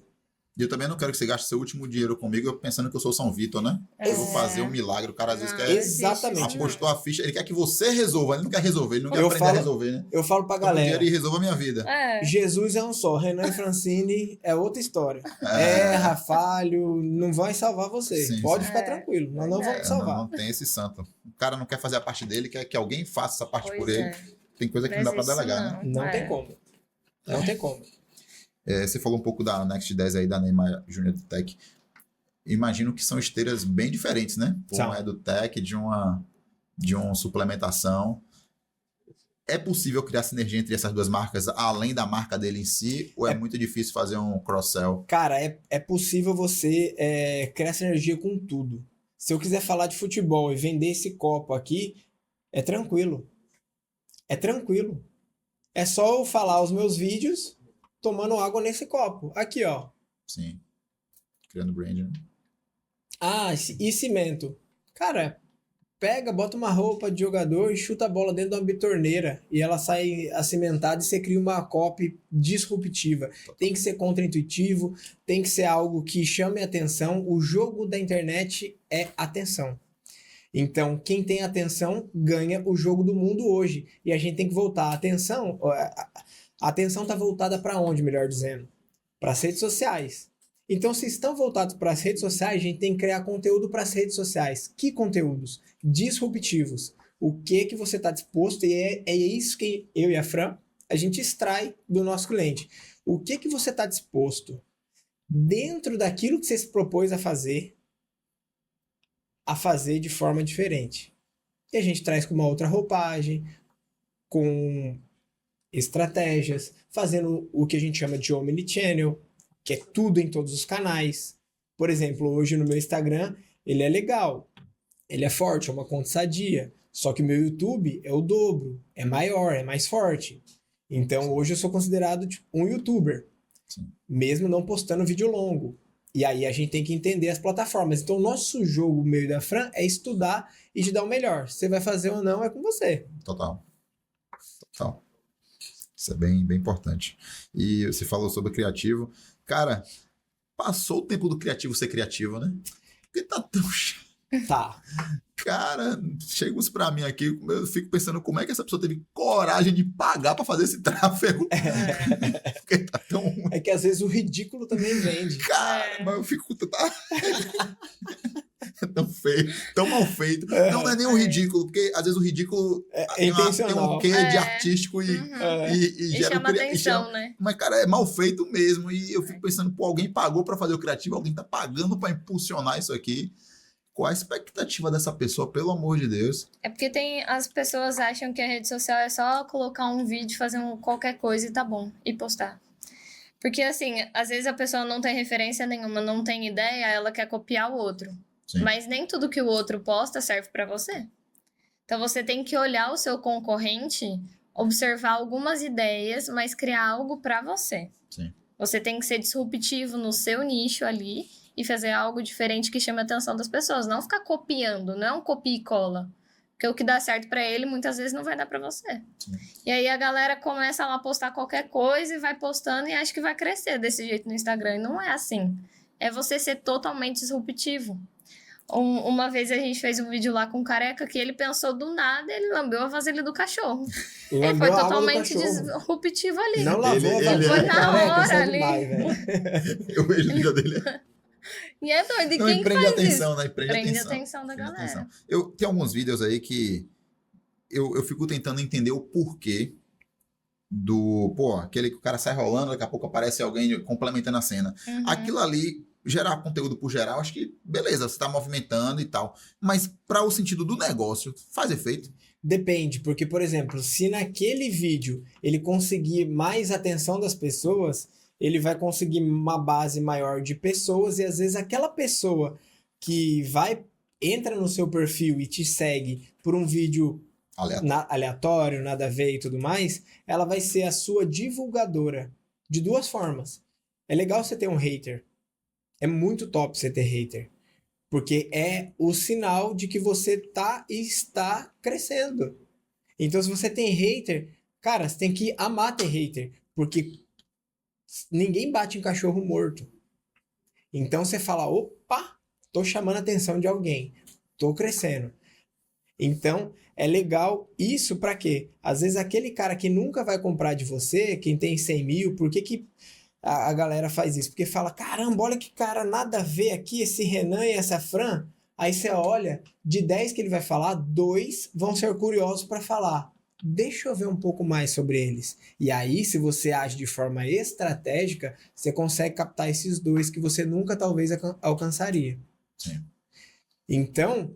E eu também não quero que você gaste seu último dinheiro comigo pensando que eu sou São Vitor, né? Eu vou fazer um milagre. O cara às vezes Não, quer... Exatamente. Apostou a ficha, ele quer que você resolva, ele não quer resolver, ele não quer Eu aprender a resolver, né? Eu falo pra Toma o dinheiro galera, e resolva a minha vida. Jesus é um só, Renan e Francine é outra história. É. Erra, falho, não vai salvar você. Sim, Pode sim. ficar tranquilo, nós não vamos te salvar. Não tem esse santo. O cara não quer fazer a parte dele, quer que alguém faça essa parte por ele. Tem coisa que não dá pra delegar, né? Não tem como. Não tem como. Você falou um pouco da Next 10 aí, da Neymar Junior Tech. Imagino que são esteiras bem diferentes, né? Uma é do Tech, de uma suplementação. É possível criar sinergia entre essas duas marcas, além da marca dele em si? Ou é muito difícil fazer um cross-sell? Cara, é possível você criar sinergia com tudo. Se eu quiser falar de futebol e vender esse copo aqui, é tranquilo. É tranquilo. É só eu falar os meus vídeos tomando água nesse copo. Aqui, ó. Sim. Criando brand, né? Ah, e cimento. Cara, pega, bota uma roupa de jogador e chuta a bola dentro de uma bitorneira e ela sai acimentada e você cria uma copy disruptiva. Tem que ser contraintuitivo, tem que ser algo que chame atenção. O jogo da internet é atenção. Então, quem tem atenção ganha o jogo do mundo hoje. E a gente tem que voltar. A atenção está voltada para onde, melhor dizendo? Para as redes sociais. Então, se estão voltados para as redes sociais, a gente tem que criar conteúdo para as redes sociais. Que conteúdos? Disruptivos. O que você está disposto, e é isso que eu e a Fran, a gente extrai do nosso cliente. O que você está disposto, dentro daquilo que você se propôs a fazer de forma diferente. E a gente traz com uma outra roupagem, com estratégias, fazendo o que a gente chama de omnichannel, que é tudo em todos os canais. Por exemplo, hoje no meu Instagram, ele é legal, ele é forte, é uma conta sadia, só que o meu YouTube é o dobro, é maior, é mais forte. Então, hoje eu sou considerado tipo, um YouTuber, mesmo não postando vídeo longo. E aí a gente tem que entender as plataformas. Então, o nosso jogo, o meu e da Fran, é estudar e te dar o melhor. Se você vai fazer ou não, é com você. Total. Isso é bem, bem importante. E você falou sobre criativo. Cara, passou o tempo do criativo ser criativo, né? Porque tá tão chato. Tá. Cara, chega uns pra mim aqui, eu fico pensando como é que essa pessoa teve coragem de pagar pra fazer esse tráfego. Porque tá tão ruim. É que às vezes o ridículo também vende. Cara, mas eu fico... É tão feio, tão mal feito. Não é nem um ridículo, porque às vezes o ridículo tem um quê de artístico e gera chama atenção, né? Mas, cara, é mal feito mesmo. E eu fico pensando, pô, alguém pagou pra fazer o criativo, alguém tá pagando pra impulsionar isso aqui. Qual a expectativa dessa pessoa, pelo amor de Deus? É porque as pessoas acham que a rede social é só colocar um vídeo, fazer qualquer coisa e tá bom, e postar. Porque, assim, às vezes a pessoa não tem referência nenhuma, não tem ideia, ela quer copiar o outro. Sim. Mas nem tudo que o outro posta serve pra você. Então, você tem que olhar o seu concorrente, observar algumas ideias, mas criar algo pra você. Sim. Você tem que ser disruptivo no seu nicho ali e fazer algo diferente que chame a atenção das pessoas. Não ficar copiando, não é um copia e cola. Porque o que dá certo pra ele, muitas vezes não vai dar pra você. Sim. E aí a galera começa lá a postar qualquer coisa e vai postando e acha que vai crescer desse jeito no Instagram. E não é assim. É você ser totalmente disruptivo. Uma vez a gente fez um vídeo lá com um careca que ele pensou do nada, ele lambeu a vasilha do cachorro. Ele foi totalmente disruptivo ali. Não lavou a vasilha. Foi na hora ali. Eu vejo o vídeo dele. E é doido, e não, quem prende faz atenção, isso? Né? Prende atenção da galera. Atenção. Tem alguns vídeos aí que eu fico tentando entender o porquê aquele que o cara sai rolando, daqui a pouco aparece alguém complementando a cena. Uhum. Aquilo ali, gerar conteúdo por geral, acho que beleza, você tá movimentando e tal. Mas para o sentido do negócio, faz efeito? Depende, porque, por exemplo, se naquele vídeo ele conseguir mais atenção das pessoas, ele vai conseguir uma base maior de pessoas e às vezes aquela pessoa que entra no seu perfil e te segue por um vídeo aleatório, nada a ver e tudo mais, ela vai ser a sua divulgadora de duas formas. É legal você ter um hater. É muito top você ter hater. Porque é o sinal de que você está crescendo. Então, se você tem hater, cara, você tem que amar ter hater. Porque ninguém bate em cachorro morto. Então você fala, opa, tô chamando a atenção de alguém, tô crescendo. Então é legal isso para quê? Às vezes aquele cara que nunca vai comprar de você, quem tem 100 mil, por que a galera faz isso? Porque fala, caramba, olha que cara, nada a ver aqui, esse Renan e essa Fran. Aí você olha, de 10 que ele vai falar, 2 vão ser curiosos para falar. Deixa eu ver um pouco mais sobre eles. E aí, se você age de forma estratégica, você consegue captar esses 2 que você nunca talvez alcançaria. Sim. Então,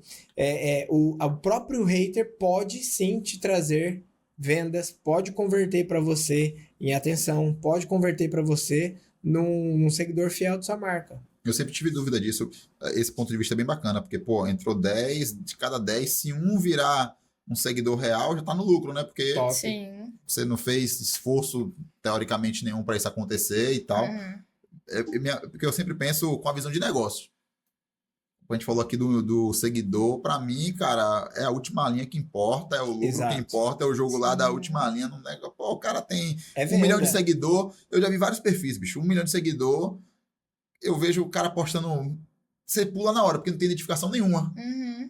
o próprio hater pode sim te trazer vendas, pode converter para você em atenção, pode converter para você num seguidor fiel de sua marca. Eu sempre tive dúvida disso. Esse ponto de vista é bem bacana, porque, pô, entrou 10, de cada 10, se um virar um seguidor real, já tá no lucro, né? Porque Top. Sim. você não fez esforço, teoricamente, nenhum para isso acontecer e tal. Porque eu sempre penso com a visão de negócio. A gente falou aqui do seguidor, para mim, cara, é a última linha que importa, é o lucro Exato. que importa, é o jogo lá Sim. da última linha. Não nega. Pô, o cara tem É 1 milhão de venda. seguidor, eu já vi vários perfis, bicho. 1 milhão de seguidor, eu vejo o cara postando. Você pula na hora, porque não tem identificação nenhuma. Uhum.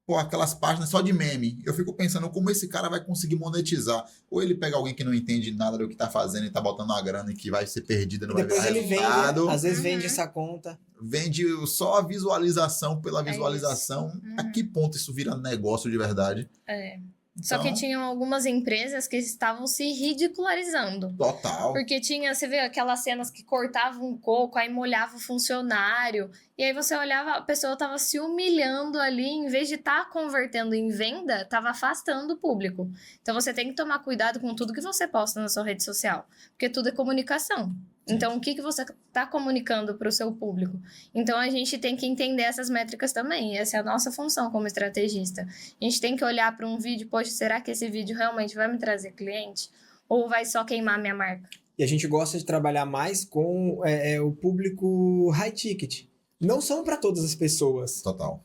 Pô, aquelas páginas só de meme. Eu fico pensando como esse cara vai conseguir monetizar. Ou ele pega alguém que não entende nada do que tá fazendo e tá botando uma grana e que vai ser perdida, não E vai depois virar ele vende, resultado. às vezes Uhum. vende essa conta. Vende só a visualização pela É visualização. isso. Uhum. A que ponto isso vira negócio de verdade? É. Só que Então, tinham algumas empresas que estavam se ridicularizando. total. Porque tinha, você vê aquelas cenas que cortavam um coco, aí molhava o funcionário. E aí você olhava, a pessoa tava se humilhando ali, em vez de estar convertendo em venda, tava afastando o público. Então você tem que tomar cuidado com tudo que você posta na sua rede social. Porque tudo é comunicação. Então, o que você está comunicando para o seu público? Então, a gente tem que entender essas métricas também. Essa é a nossa função como estrategista. A gente tem que olhar para um vídeo, poxa, será que esse vídeo realmente vai me trazer cliente? Ou vai só queimar minha marca? E a gente gosta de trabalhar mais com o público high ticket. Não são para todas as pessoas, Total.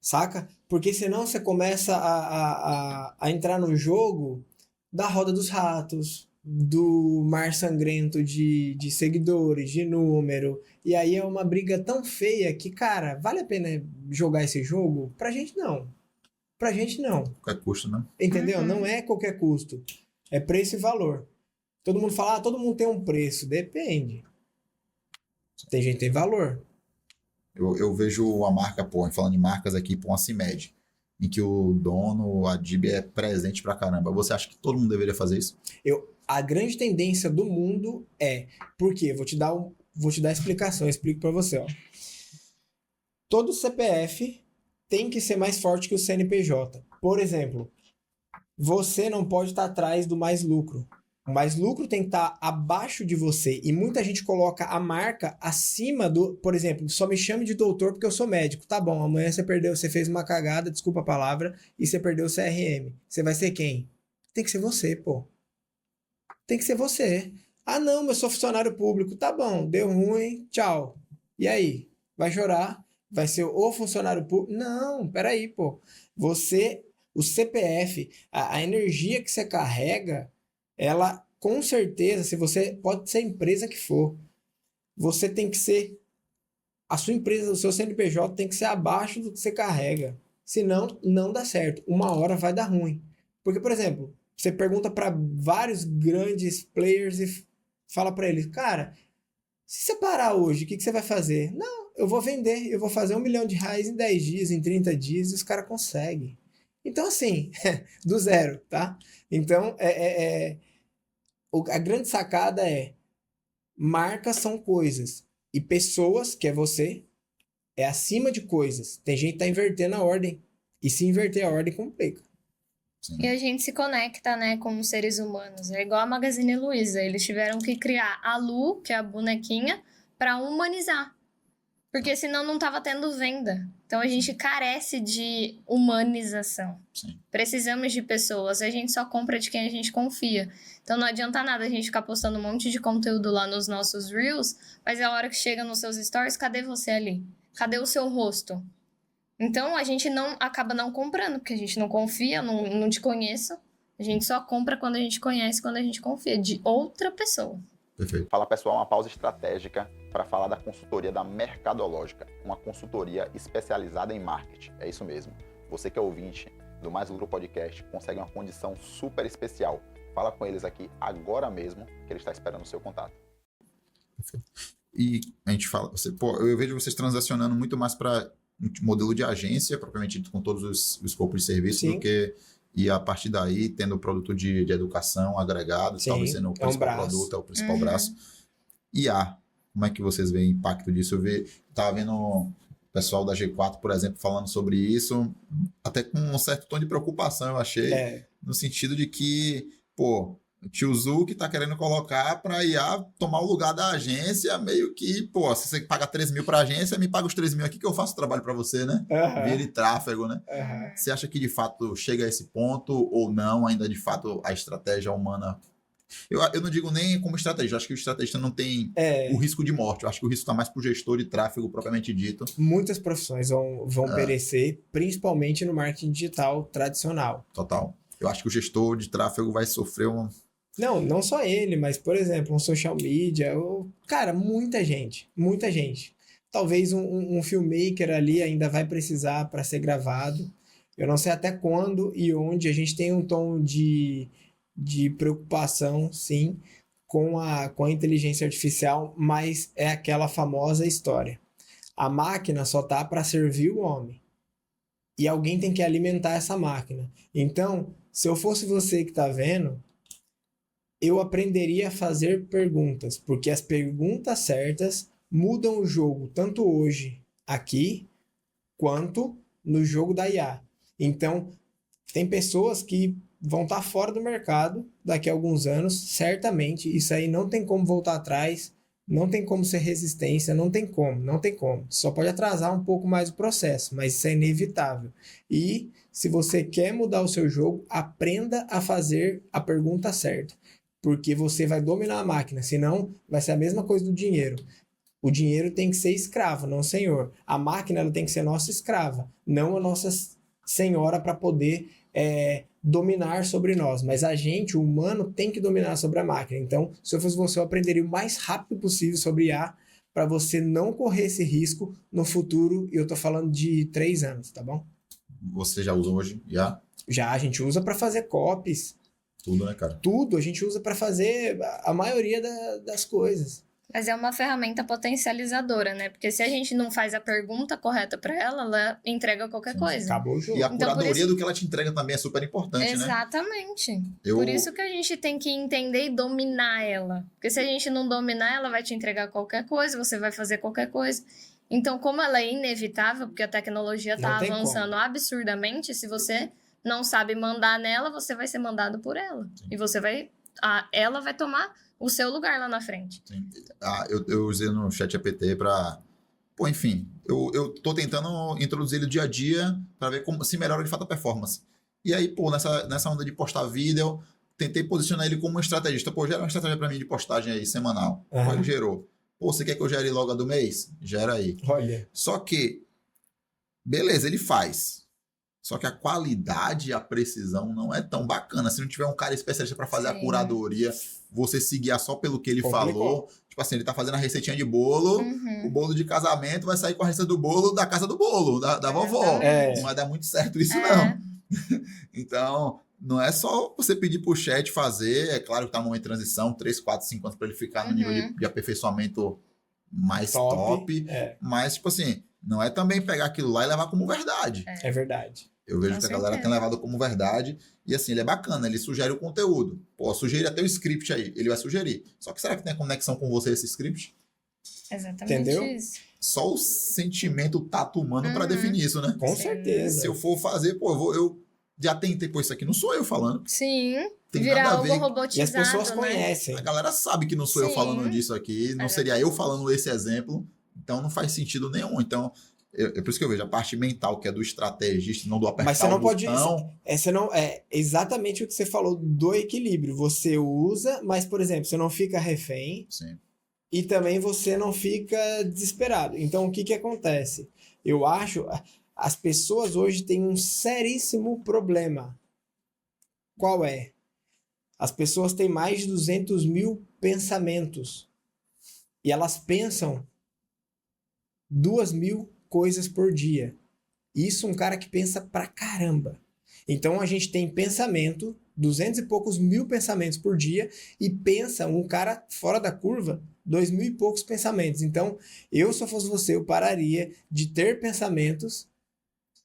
saca? Porque senão você começa a entrar no jogo da roda dos ratos, do mar sangrento de seguidores, de número. E aí é uma briga tão feia que, cara, vale a pena jogar esse jogo? Pra gente não. Pra gente não. Qualquer custo, né? Entendeu? Uhum. Não é qualquer custo. É preço e valor. Todo mundo fala, todo mundo tem um preço. Depende. Tem gente que tem valor. Eu vejo a marca, pô, falando de marcas aqui, pô, a CIMED, em que o dono, a DIB, é presente pra caramba. Você acha que todo mundo deveria fazer isso? A grande tendência do mundo é... Por quê? Vou te dar a explicação. Eu explico pra você, ó. Todo CPF tem que ser mais forte que o CNPJ. Por exemplo, você não pode estar atrás do mais lucro. O mais lucro tem que estar abaixo de você. E muita gente coloca a marca acima do... Por exemplo, só me chame de doutor porque eu sou médico. Tá bom, amanhã você fez uma cagada, desculpa a palavra, e você perdeu o CRM. Você vai ser quem? Tem que ser você, pô. Tem que ser você. Ah, não, eu sou funcionário público. Tá bom, deu ruim, tchau. E aí? Vai chorar? Vai ser o funcionário público? Não, peraí, pô. Você, o CPF, a energia que você carrega, ela, com certeza, se você pode ser a empresa que for, você tem que ser, a sua empresa, o seu CNPJ tem que ser abaixo do que você carrega. Senão, não dá certo. Uma hora vai dar ruim. Porque, por exemplo, você pergunta para vários grandes players e fala para eles, cara, se você parar hoje, o que você vai fazer? Não, eu vou vender, eu vou fazer R$1 milhão em 10 dias, em 30 dias, e os caras conseguem. Então, assim, do zero, tá? Então, a grande sacada é, marcas são coisas, e pessoas, que é você, é acima de coisas. Tem gente que tá invertendo a ordem, e se inverter a ordem, complica. Sim. E a gente se conecta, né, como seres humanos. É igual a Magazine Luiza. Eles tiveram que criar a Lu, que é a bonequinha, para humanizar. Porque senão não tava tendo venda. Então a gente carece de humanização. Sim. Precisamos de pessoas. A gente só compra de quem a gente confia. Então não adianta nada a gente ficar postando um monte de conteúdo lá nos nossos Reels, mas a hora que chega nos seus stories, cadê você ali? Cadê o seu rosto? Então, a gente acaba não comprando, porque a gente não confia, não te conheço. A gente só compra quando a gente conhece, quando a gente confia, de outra pessoa. Perfeito. Fala pessoal, uma pausa estratégica para falar da consultoria da Mercadológica, uma consultoria especializada em marketing. É isso mesmo. Você que é ouvinte do Mais Lucro Podcast consegue uma condição super especial. Fala com eles aqui agora mesmo, que ele está esperando o seu contato. Perfeito. E a gente fala, eu vejo vocês transacionando muito mais para um modelo de agência, propriamente dito, com todos os escopos de serviço, Sim. do que e a partir daí tendo o produto de educação agregado, Sim, talvez sendo o principal braço. produto, é o principal Uhum. braço. Como é que vocês veem o impacto disso? Estava vendo o pessoal da G4, por exemplo, falando sobre isso, até com um certo tom de preocupação, eu achei, no sentido de que, o tio Zu que tá querendo colocar para IA tomar o lugar da agência, meio que, se você paga 3 mil para a agência, me paga os 3 mil aqui que eu faço o trabalho para você, né? Via de tráfego, né? Você acha que de fato chega a esse ponto ou não? Ainda de fato a estratégia humana. Eu não digo nem como estratégia, eu acho que o estrategista não tem o risco de morte. Eu acho que o risco está mais para o gestor de tráfego propriamente dito. Muitas profissões vão perecer, principalmente no marketing digital tradicional. Total. Eu acho que o gestor de tráfego vai sofrer Não só ele, mas, por exemplo, um social media, cara, muita gente. Talvez um filmmaker ali ainda vai precisar para ser gravado. Eu não sei até quando e onde. A gente tem um tom de preocupação, sim, com a inteligência artificial, mas é aquela famosa história. A máquina só tá para servir o homem. E alguém tem que alimentar essa máquina. Então, se eu fosse você que está vendo, eu aprenderia a fazer perguntas, porque as perguntas certas mudam o jogo, tanto hoje, aqui, quanto no jogo da IA. Então, tem pessoas que vão estar fora do mercado daqui a alguns anos, certamente. Isso aí não tem como voltar atrás, não tem como ser resistência, não tem como. Só pode atrasar um pouco mais o processo, mas isso é inevitável. E se você quer mudar o seu jogo, aprenda a fazer a pergunta certa, porque você vai dominar a máquina, senão vai ser a mesma coisa do dinheiro. O dinheiro tem que ser escravo, não senhor. A máquina ela tem que ser nossa escrava, não a nossa senhora para poder dominar sobre nós. Mas a gente, o humano, tem que dominar sobre a máquina. Então, se eu fosse você, eu aprenderia o mais rápido possível sobre IA para você não correr esse risco no futuro. E eu tô falando de 3 anos, tá bom? Você já usa hoje? Já, a gente usa para fazer copies. Tudo, né, cara? Tudo, a gente usa para fazer a maioria das coisas. Mas é uma ferramenta potencializadora, né? Porque se a gente não faz a pergunta correta para ela entrega qualquer coisa. Acabou o jogo. E a Então, curadoria do que ela te entrega também é super importante, né? Exatamente. Por isso que a gente tem que entender e dominar ela. Porque se a gente não dominar, ela vai te entregar qualquer coisa, você vai fazer qualquer coisa. Então, como ela é inevitável, porque a tecnologia está avançando absurdamente, se você não sabe mandar nela, você vai ser mandado por ela. Sim. E ela vai tomar o seu lugar lá na frente. Sim. Eu usei no ChatGPT para... enfim, eu tô tentando introduzir ele dia a dia para ver como se melhora de fato a performance. E aí, nessa onda de postar vídeo, tentei posicionar ele como um estrategista. Gera uma estratégia para mim de postagem aí, semanal. Ele gerou. Você quer que eu gere logo a do mês? Gera aí. Olha. Só que, beleza, ele faz. Só que a qualidade e a precisão não é tão bacana. Se não tiver um cara especialista para fazer a curadoria, você se guiar só pelo que ele falou. Tipo assim, ele tá fazendo a receitinha de bolo, o bolo de casamento vai sair com a receita do bolo da casa do bolo, da vovó. Não vai dar muito certo isso, não. Então, não é só você pedir pro chat fazer. É claro que tá numa transição, 3, 4, 5 anos para ele ficar no nível de aperfeiçoamento mais top. Mas, tipo assim, não é também pegar aquilo lá e levar como verdade. É verdade. Eu vejo que a galera tem levado como verdade. E assim, ele é bacana, ele sugere o conteúdo. Sugere até o script aí, ele vai sugerir. Só que será que tem conexão com você esse script? Exatamente. Entendeu? Isso. Só o sentimento, o tato humano para definir isso, né? Com certeza. Se eu for fazer, eu já tentei, isso aqui não sou eu falando. Sim. Tem virar nada a algo ver. robotizado, E as pessoas né? conhecem. A galera sabe que não sou eu falando disso aqui, não seria eu falando esse exemplo, então não faz sentido nenhum. Então, é por isso que eu vejo a parte mental, que é do estrategista, não do apertar. Mas você não o pode. botão. É exatamente o que você falou do equilíbrio. Você usa, mas, por exemplo, você não fica refém. Sim. E também você não fica desesperado. Então, o que acontece? Eu acho. As pessoas hoje têm um seríssimo problema. Qual é? As pessoas têm mais de 200 mil pensamentos. E elas pensam 2.000 coisas por dia. Isso um cara que pensa pra caramba. Então a gente tem pensamento, 200 e poucos mil pensamentos por dia, e pensa um cara fora da curva, 2.000 e poucos pensamentos. Então, se eu fosse você, eu pararia de ter pensamentos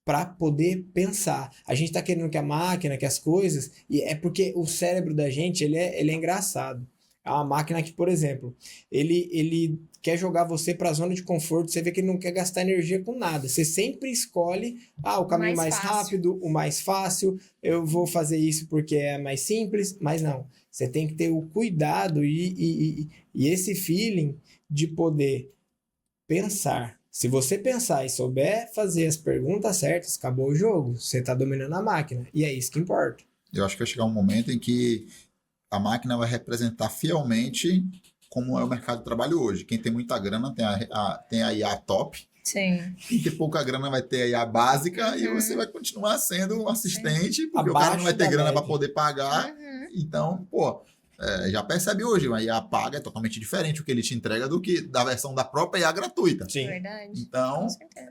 para poder pensar. A gente tá querendo que a máquina, que as coisas, e é porque o cérebro da gente, ele é engraçado. É uma máquina que, por exemplo, ele quer jogar você para a zona de conforto, você vê que ele não quer gastar energia com nada. Você sempre escolhe o caminho mais rápido, o mais fácil, eu vou fazer isso porque é mais simples, mas não. Você tem que ter o cuidado e esse feeling de poder pensar. Se você pensar e souber fazer as perguntas certas, acabou o jogo. Você está dominando a máquina. E é isso que importa. Eu acho que vai chegar um momento em que a máquina vai representar fielmente como é o mercado de trabalho hoje. Quem tem muita grana tem a IA top. Sim. Quem tem pouca grana vai ter a IA básica e você vai continuar sendo um assistente, porque o cara não vai ter grana para poder pagar. Então, já percebe hoje, a IA paga é totalmente diferente o que ele te entrega do que da versão da própria IA gratuita. Sim. Verdade. Então,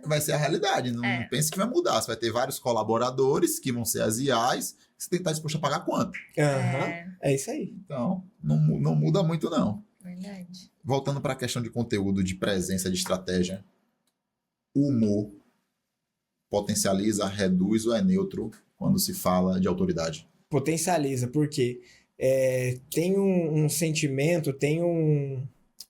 vai ser a realidade. Não pense que vai mudar. Você vai ter vários colaboradores que vão ser as IAs. Você tem que estar disposto a pagar quanto? É isso aí. Então, não muda muito, não. Verdade. Voltando para a questão de conteúdo, de presença, de estratégia, o humor potencializa, reduz ou é neutro quando se fala de autoridade? Potencializa, porque tem um sentimento,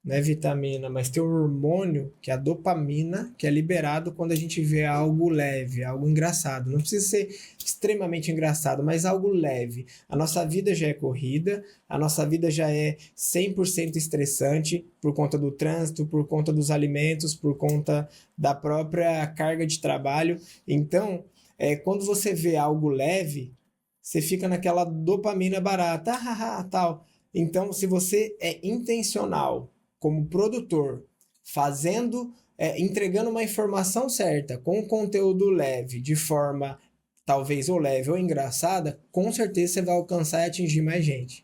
não é vitamina, mas tem um hormônio, que é a dopamina, que é liberado quando a gente vê algo leve, algo engraçado. Não precisa ser extremamente engraçado, mas algo leve. A nossa vida já é corrida, a nossa vida já é 100% estressante por conta do trânsito, por conta dos alimentos, por conta da própria carga de trabalho. Então, quando você vê algo leve, você fica naquela dopamina barata, tal. Então, se você é intencional como produtor, entregando uma informação certa, com conteúdo leve, de forma talvez ou leve ou engraçada, com certeza você vai alcançar e atingir mais gente.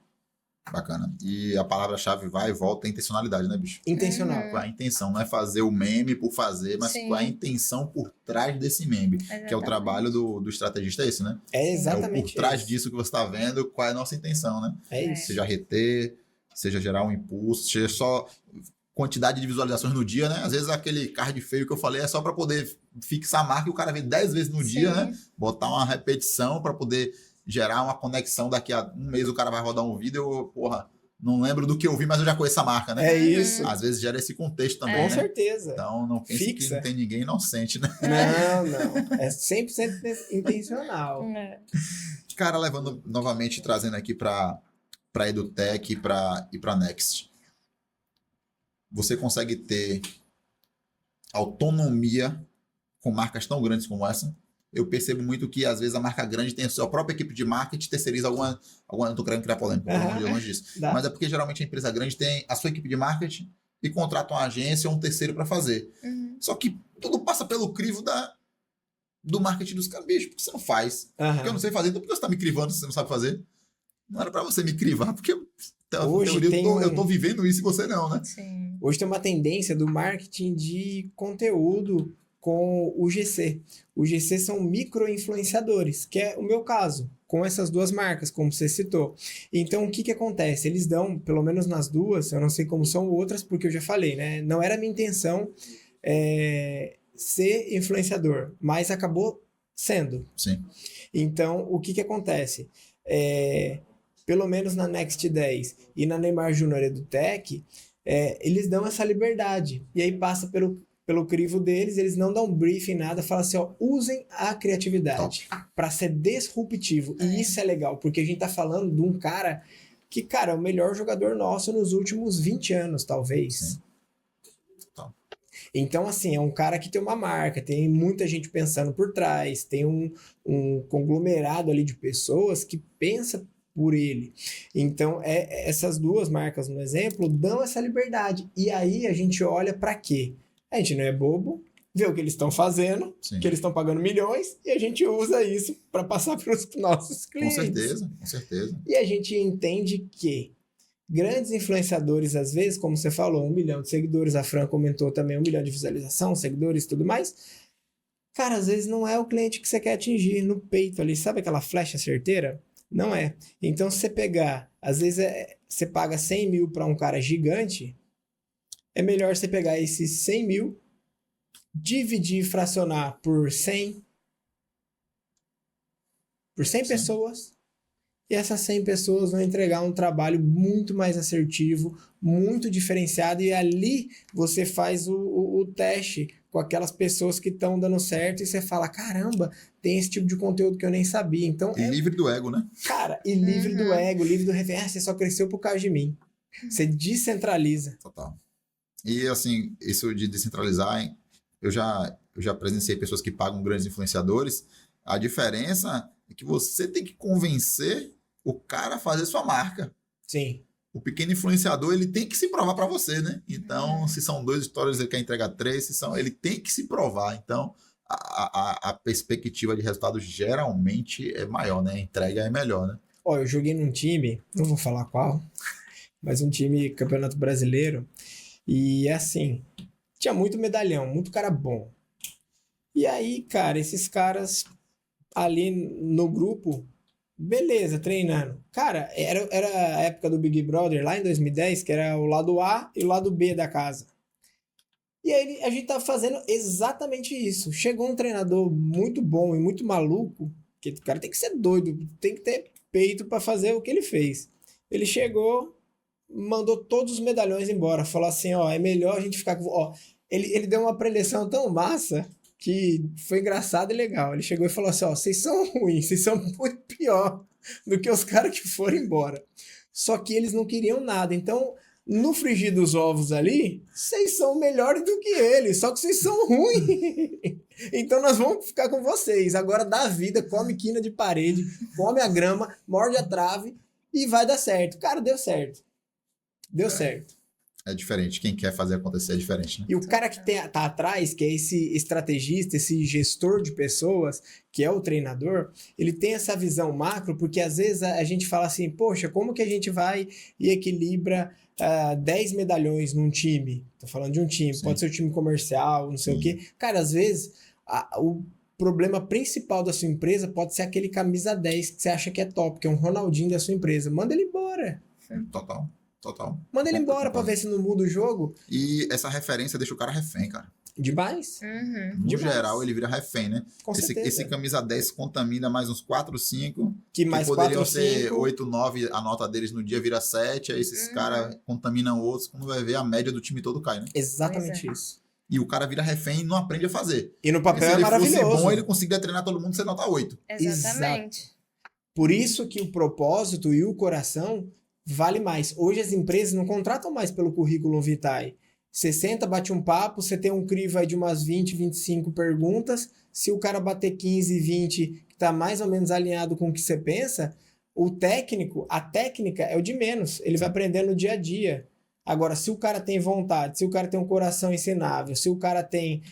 Bacana. E a palavra-chave vai e volta é intencionalidade, né, bicho? Intencional. Qual é a intenção? Não é fazer o meme por fazer, mas Sim. qual é a intenção por trás desse meme? Exatamente. Que é o trabalho do estrategista, é isso, né? É exatamente Por trás isso. disso que você está vendo, qual é a nossa intenção, né? É isso. Seja reter, seja gerar um impulso, seja só quantidade de visualizações no dia, né? Às vezes aquele card feio que eu falei é só para poder fixar a marca e o cara vê 10 vezes no dia, né? Botar uma repetição para poder gerar uma conexão. Daqui a um mês o cara vai rodar um vídeo, não lembro do que eu vi, mas eu já conheço a marca, né? É isso. Às vezes gera esse contexto também, Com né? certeza. Então não pense que não tem ninguém inocente, né? Não. É 100% intencional. Cara, levando novamente, trazendo aqui para EduTech e para Next. Você consegue ter autonomia com marcas tão grandes como essa? Eu percebo muito que, às vezes, a marca grande tem a sua própria equipe de marketing, terceiriza alguma não tô querendo criar polêmica, longe disso. Mas é porque, geralmente, a empresa grande tem a sua equipe de marketing e contrata uma agência ou um terceiro para fazer. Só que tudo passa pelo crivo do marketing dos caras. Bicho, por que você não faz? Porque eu não sei fazer, então por que você tá me crivando se você não sabe fazer? Não era para você me crivar, porque eu tô vivendo isso e você não, né? Sim. Hoje tem uma tendência do marketing de conteúdo com o GC. O GC são micro-influenciadores, que é o meu caso, com essas duas marcas, como você citou. Então, o que acontece? Eles dão, pelo menos nas duas, eu não sei como são outras, porque eu já falei, né? Não era minha intenção ser influenciador, mas acabou sendo. Sim. Então, o que acontece? Pelo menos na Next 10 e na Neymar Júnior EduTech, eles dão essa liberdade. E aí passa pelo crivo deles, eles não dão briefing, nada, falam assim, usem a criatividade para ser disruptivo. E isso é legal, porque a gente tá falando de um cara que, cara, é o melhor jogador nosso nos últimos 20 anos, talvez. Sim. Então, assim, é um cara que tem uma marca, tem muita gente pensando por trás, tem um conglomerado ali de pessoas que pensa por ele. Então, essas duas marcas, no exemplo, dão essa liberdade. E aí a gente olha para quê? A gente não é bobo, vê o que eles estão fazendo, Sim. que eles estão pagando milhões, e a gente usa isso para passar para os nossos Com clientes. certeza, com certeza. E a gente entende que grandes influenciadores, às vezes, como você falou, 1 milhão de seguidores, a Fran comentou também 1 milhão de visualização, seguidores e tudo mais. Cara, às vezes não é o cliente que você quer atingir no peito ali. Sabe aquela flecha certeira? Não é. Então, se você pegar, às vezes você paga 100 mil para um cara gigante, é melhor você pegar esses 100 mil, dividir e fracionar por 100 Sim. pessoas, e essas 100 pessoas vão entregar um trabalho muito mais assertivo, muito diferenciado, e ali você faz o teste com aquelas pessoas que estão dando certo, e você fala, caramba, tem esse tipo de conteúdo que eu nem sabia. Então, Livre do ego, né? cara, e livre do ego, livre do você só cresceu por causa de mim. Você descentraliza. Total. E assim, isso de descentralizar, hein, eu já presenciei pessoas que pagam grandes influenciadores. A diferença é que você tem que convencer o cara a fazer sua marca. Sim. O pequeno influenciador, ele tem que se provar para você, né? Então, se são 2 stories, ele quer entregar 3, ele tem que se provar. Então, a perspectiva de resultado geralmente é maior, né? A entrega é melhor, né? Ó, eu joguei num time, não vou falar qual, mas um time Campeonato Brasileiro, e assim, tinha muito medalhão, muito cara bom. E aí, cara, esses caras ali no grupo, beleza, treinando. Cara, era a época do Big Brother, lá em 2010, que era o lado A e o lado B da casa. E aí a gente tava fazendo exatamente isso. Chegou um treinador muito bom e muito maluco, que o cara tem que ser doido, tem que ter peito para fazer o que ele fez. Ele chegou, mandou todos os medalhões embora, falou assim, ó, é melhor a gente ficar com... Ó, ele deu uma preleção tão massa que foi engraçado e legal. Ele chegou e falou assim, ó, vocês são ruins, vocês são muito pior do que os caras que foram embora. Só que eles não queriam nada, então... No frigir dos ovos ali, vocês são melhores do que eles, só que vocês são ruins. Então nós vamos ficar com vocês. Agora dá vida, come quina de parede, come a grama, morde a trave e vai dar certo. Cara, deu certo. Deu certo. É diferente. Quem quer fazer acontecer é diferente, né? E o cara que tá atrás, que é esse estrategista, esse gestor de pessoas, que é o treinador, ele tem essa visão macro, porque às vezes a gente fala assim, poxa, como que a gente vai e equilibra 10 medalhões num time? Tô falando de um time, Sim. pode ser um time comercial, não sei o quê. Cara, às vezes o problema principal da sua empresa pode ser aquele camisa 10 que você acha que é top, que é um Ronaldinho da sua empresa. Manda ele embora. Total. Manda ele embora pra ver se não muda o jogo. E essa referência deixa o cara refém, cara. Demais. No Demais. geral, ele vira refém, né? Com certeza. Esse camisa 10 contamina mais uns 4, 5. Que mais poderiam 4 ser 5. 8, 9, a nota deles no dia vira 7. Aí esses caras contaminam outros. Quando vai ver, a média do time todo cai, né? Exatamente Pois isso. E o cara vira refém e não aprende a fazer. E no Porque papel se é ele maravilhoso. fosse bom, ele conseguiria treinar todo mundo sem nota 8. Exatamente. Por isso que o propósito e o coração vale mais. Hoje as empresas não contratam mais pelo currículo vitae. Você senta, bate um papo, você tem um crivo aí de umas 20, 25 perguntas. Se o cara bater 15, 20, que está mais ou menos alinhado com o que você pensa, a técnica é o de menos. Ele vai aprender no dia a dia. Agora, se o cara tem vontade, se o cara tem um coração ensinável, se o cara tem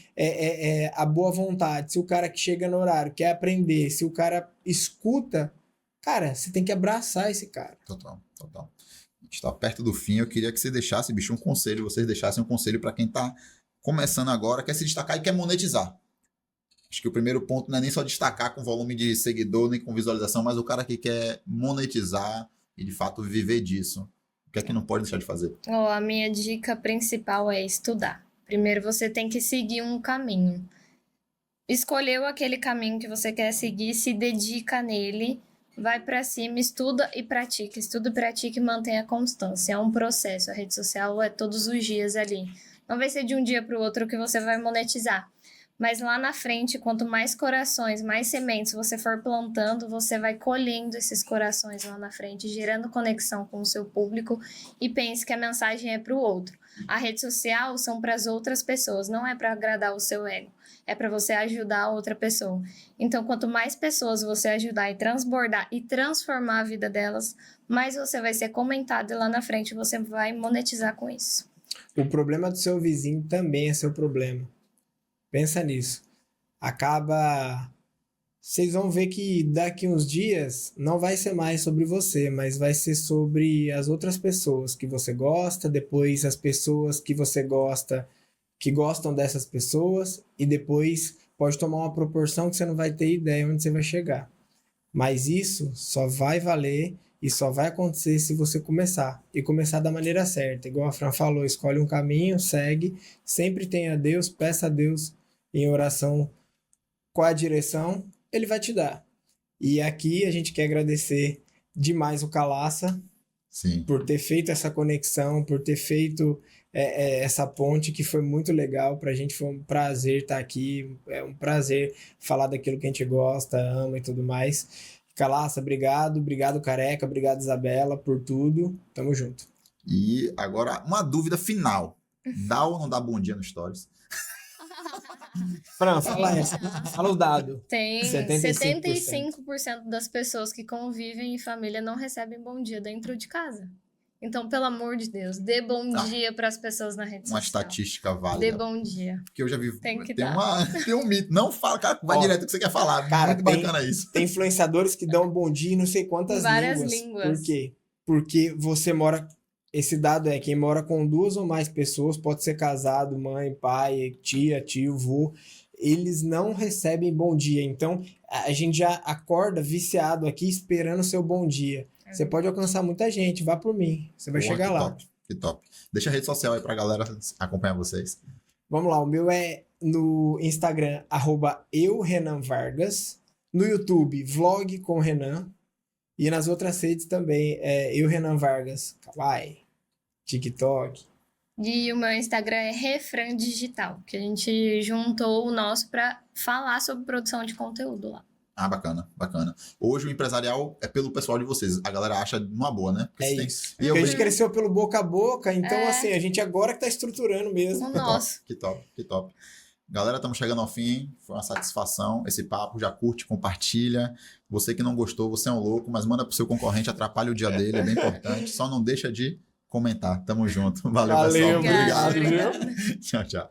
a boa vontade, se o cara que chega no horário quer aprender, se o cara escuta, cara, você tem que abraçar esse cara. Total. A gente está perto do fim. Eu queria que você deixasse, bicho, um conselho. Vocês deixassem um conselho para quem está começando agora, quer se destacar e quer monetizar. Acho que o primeiro ponto não é nem só destacar com volume de seguidor, nem com visualização, mas o cara que quer monetizar e, de fato, viver disso. O que é que não pode deixar de fazer? A minha dica principal é estudar. Primeiro você tem que seguir um caminho. Escolheu aquele caminho que você quer seguir, se dedica nele, vai pra cima, estuda e pratica. Estuda e pratica e mantenha a constância. É um processo. A rede social é todos os dias ali. Não vai ser de um dia pro outro que você vai monetizar. Mas lá na frente, quanto mais corações, mais sementes você for plantando, você vai colhendo esses corações lá na frente, gerando conexão com o seu público, e pense que a mensagem é para o outro. A rede social são para as outras pessoas, não é para agradar o seu ego, é para você ajudar a outra pessoa. Então, quanto mais pessoas você ajudar e transbordar e transformar a vida delas, mais você vai ser comentado e lá na frente você vai monetizar com isso. O problema do seu vizinho também é seu problema. Pensa nisso. Acaba... Vocês vão ver que daqui uns dias não vai ser mais sobre você, mas vai ser sobre as outras pessoas que você gosta, depois as pessoas que você gosta, que gostam dessas pessoas, e depois pode tomar uma proporção que você não vai ter ideia onde você vai chegar. Mas isso só vai valer e só vai acontecer se você começar. E começar da maneira certa. Igual a Fran falou, escolhe um caminho, segue, sempre tenha Deus, peça a Deus em oração qual a direção, ele vai te dar. E aqui a gente quer agradecer demais o Calaça Sim. por ter feito essa conexão, por ter feito essa ponte que foi muito legal. Pra gente foi um prazer estar aqui, é um prazer falar daquilo que a gente gosta, ama e tudo mais. Calaça, obrigado, obrigado Careca, obrigado Isabela por tudo, tamo junto. E agora, uma dúvida final. Dá ou não dá bom dia no Stories? Fran, fala essa, fala o dado. Tem 75%. 75% das pessoas que convivem em família não recebem bom dia dentro de casa. Então, pelo amor de Deus, dê bom dia para as pessoas na rede Uma social. estatística Dê válida. bom dia. Porque eu já vi. Tem que tem, dar. tem um mito. Não fala, cara, vai Ó, direto o que você quer falar. cara, Muito tem- bacana isso. Tem influenciadores que dão bom dia em não sei quantas Várias línguas. línguas. Por quê? Porque você mora... Esse dado é quem mora com 2 ou mais pessoas, pode ser casado, mãe, pai, tia, tio, vô, eles não recebem bom dia. Então, a gente já acorda viciado aqui esperando o seu bom dia. Você pode alcançar muita gente, vá por mim. Você vai Porra, chegar que lá. top, que top. Deixa a rede social aí pra galera acompanhar vocês. Vamos lá, o meu é no Instagram, @eurenanvargas. No YouTube, Vlog com Renan. E nas outras redes também, Eu Renan Vargas. Kawaii, TikTok. E o meu Instagram é Refrão Digital, que a gente juntou o nosso para falar sobre produção de conteúdo lá. Ah, bacana, bacana. Hoje o empresarial é pelo pessoal de vocês. A galera acha uma boa, né? Porque É você tem- isso. E eu Porque a vejo- gente cresceu pelo boca a boca, então É. assim, a gente agora que tá estruturando mesmo. O Que nosso. top, que top, que top. Galera, estamos chegando ao fim. Foi uma satisfação esse papo. Já curte, compartilha. Você que não gostou, você é um louco, mas manda pro seu concorrente, atrapalha o dia dele, é bem importante. Só não deixa de comentar. Tamo junto. Valeu, Valeu, pessoal. obrigado, Obrigada. viu? Tchau, tchau.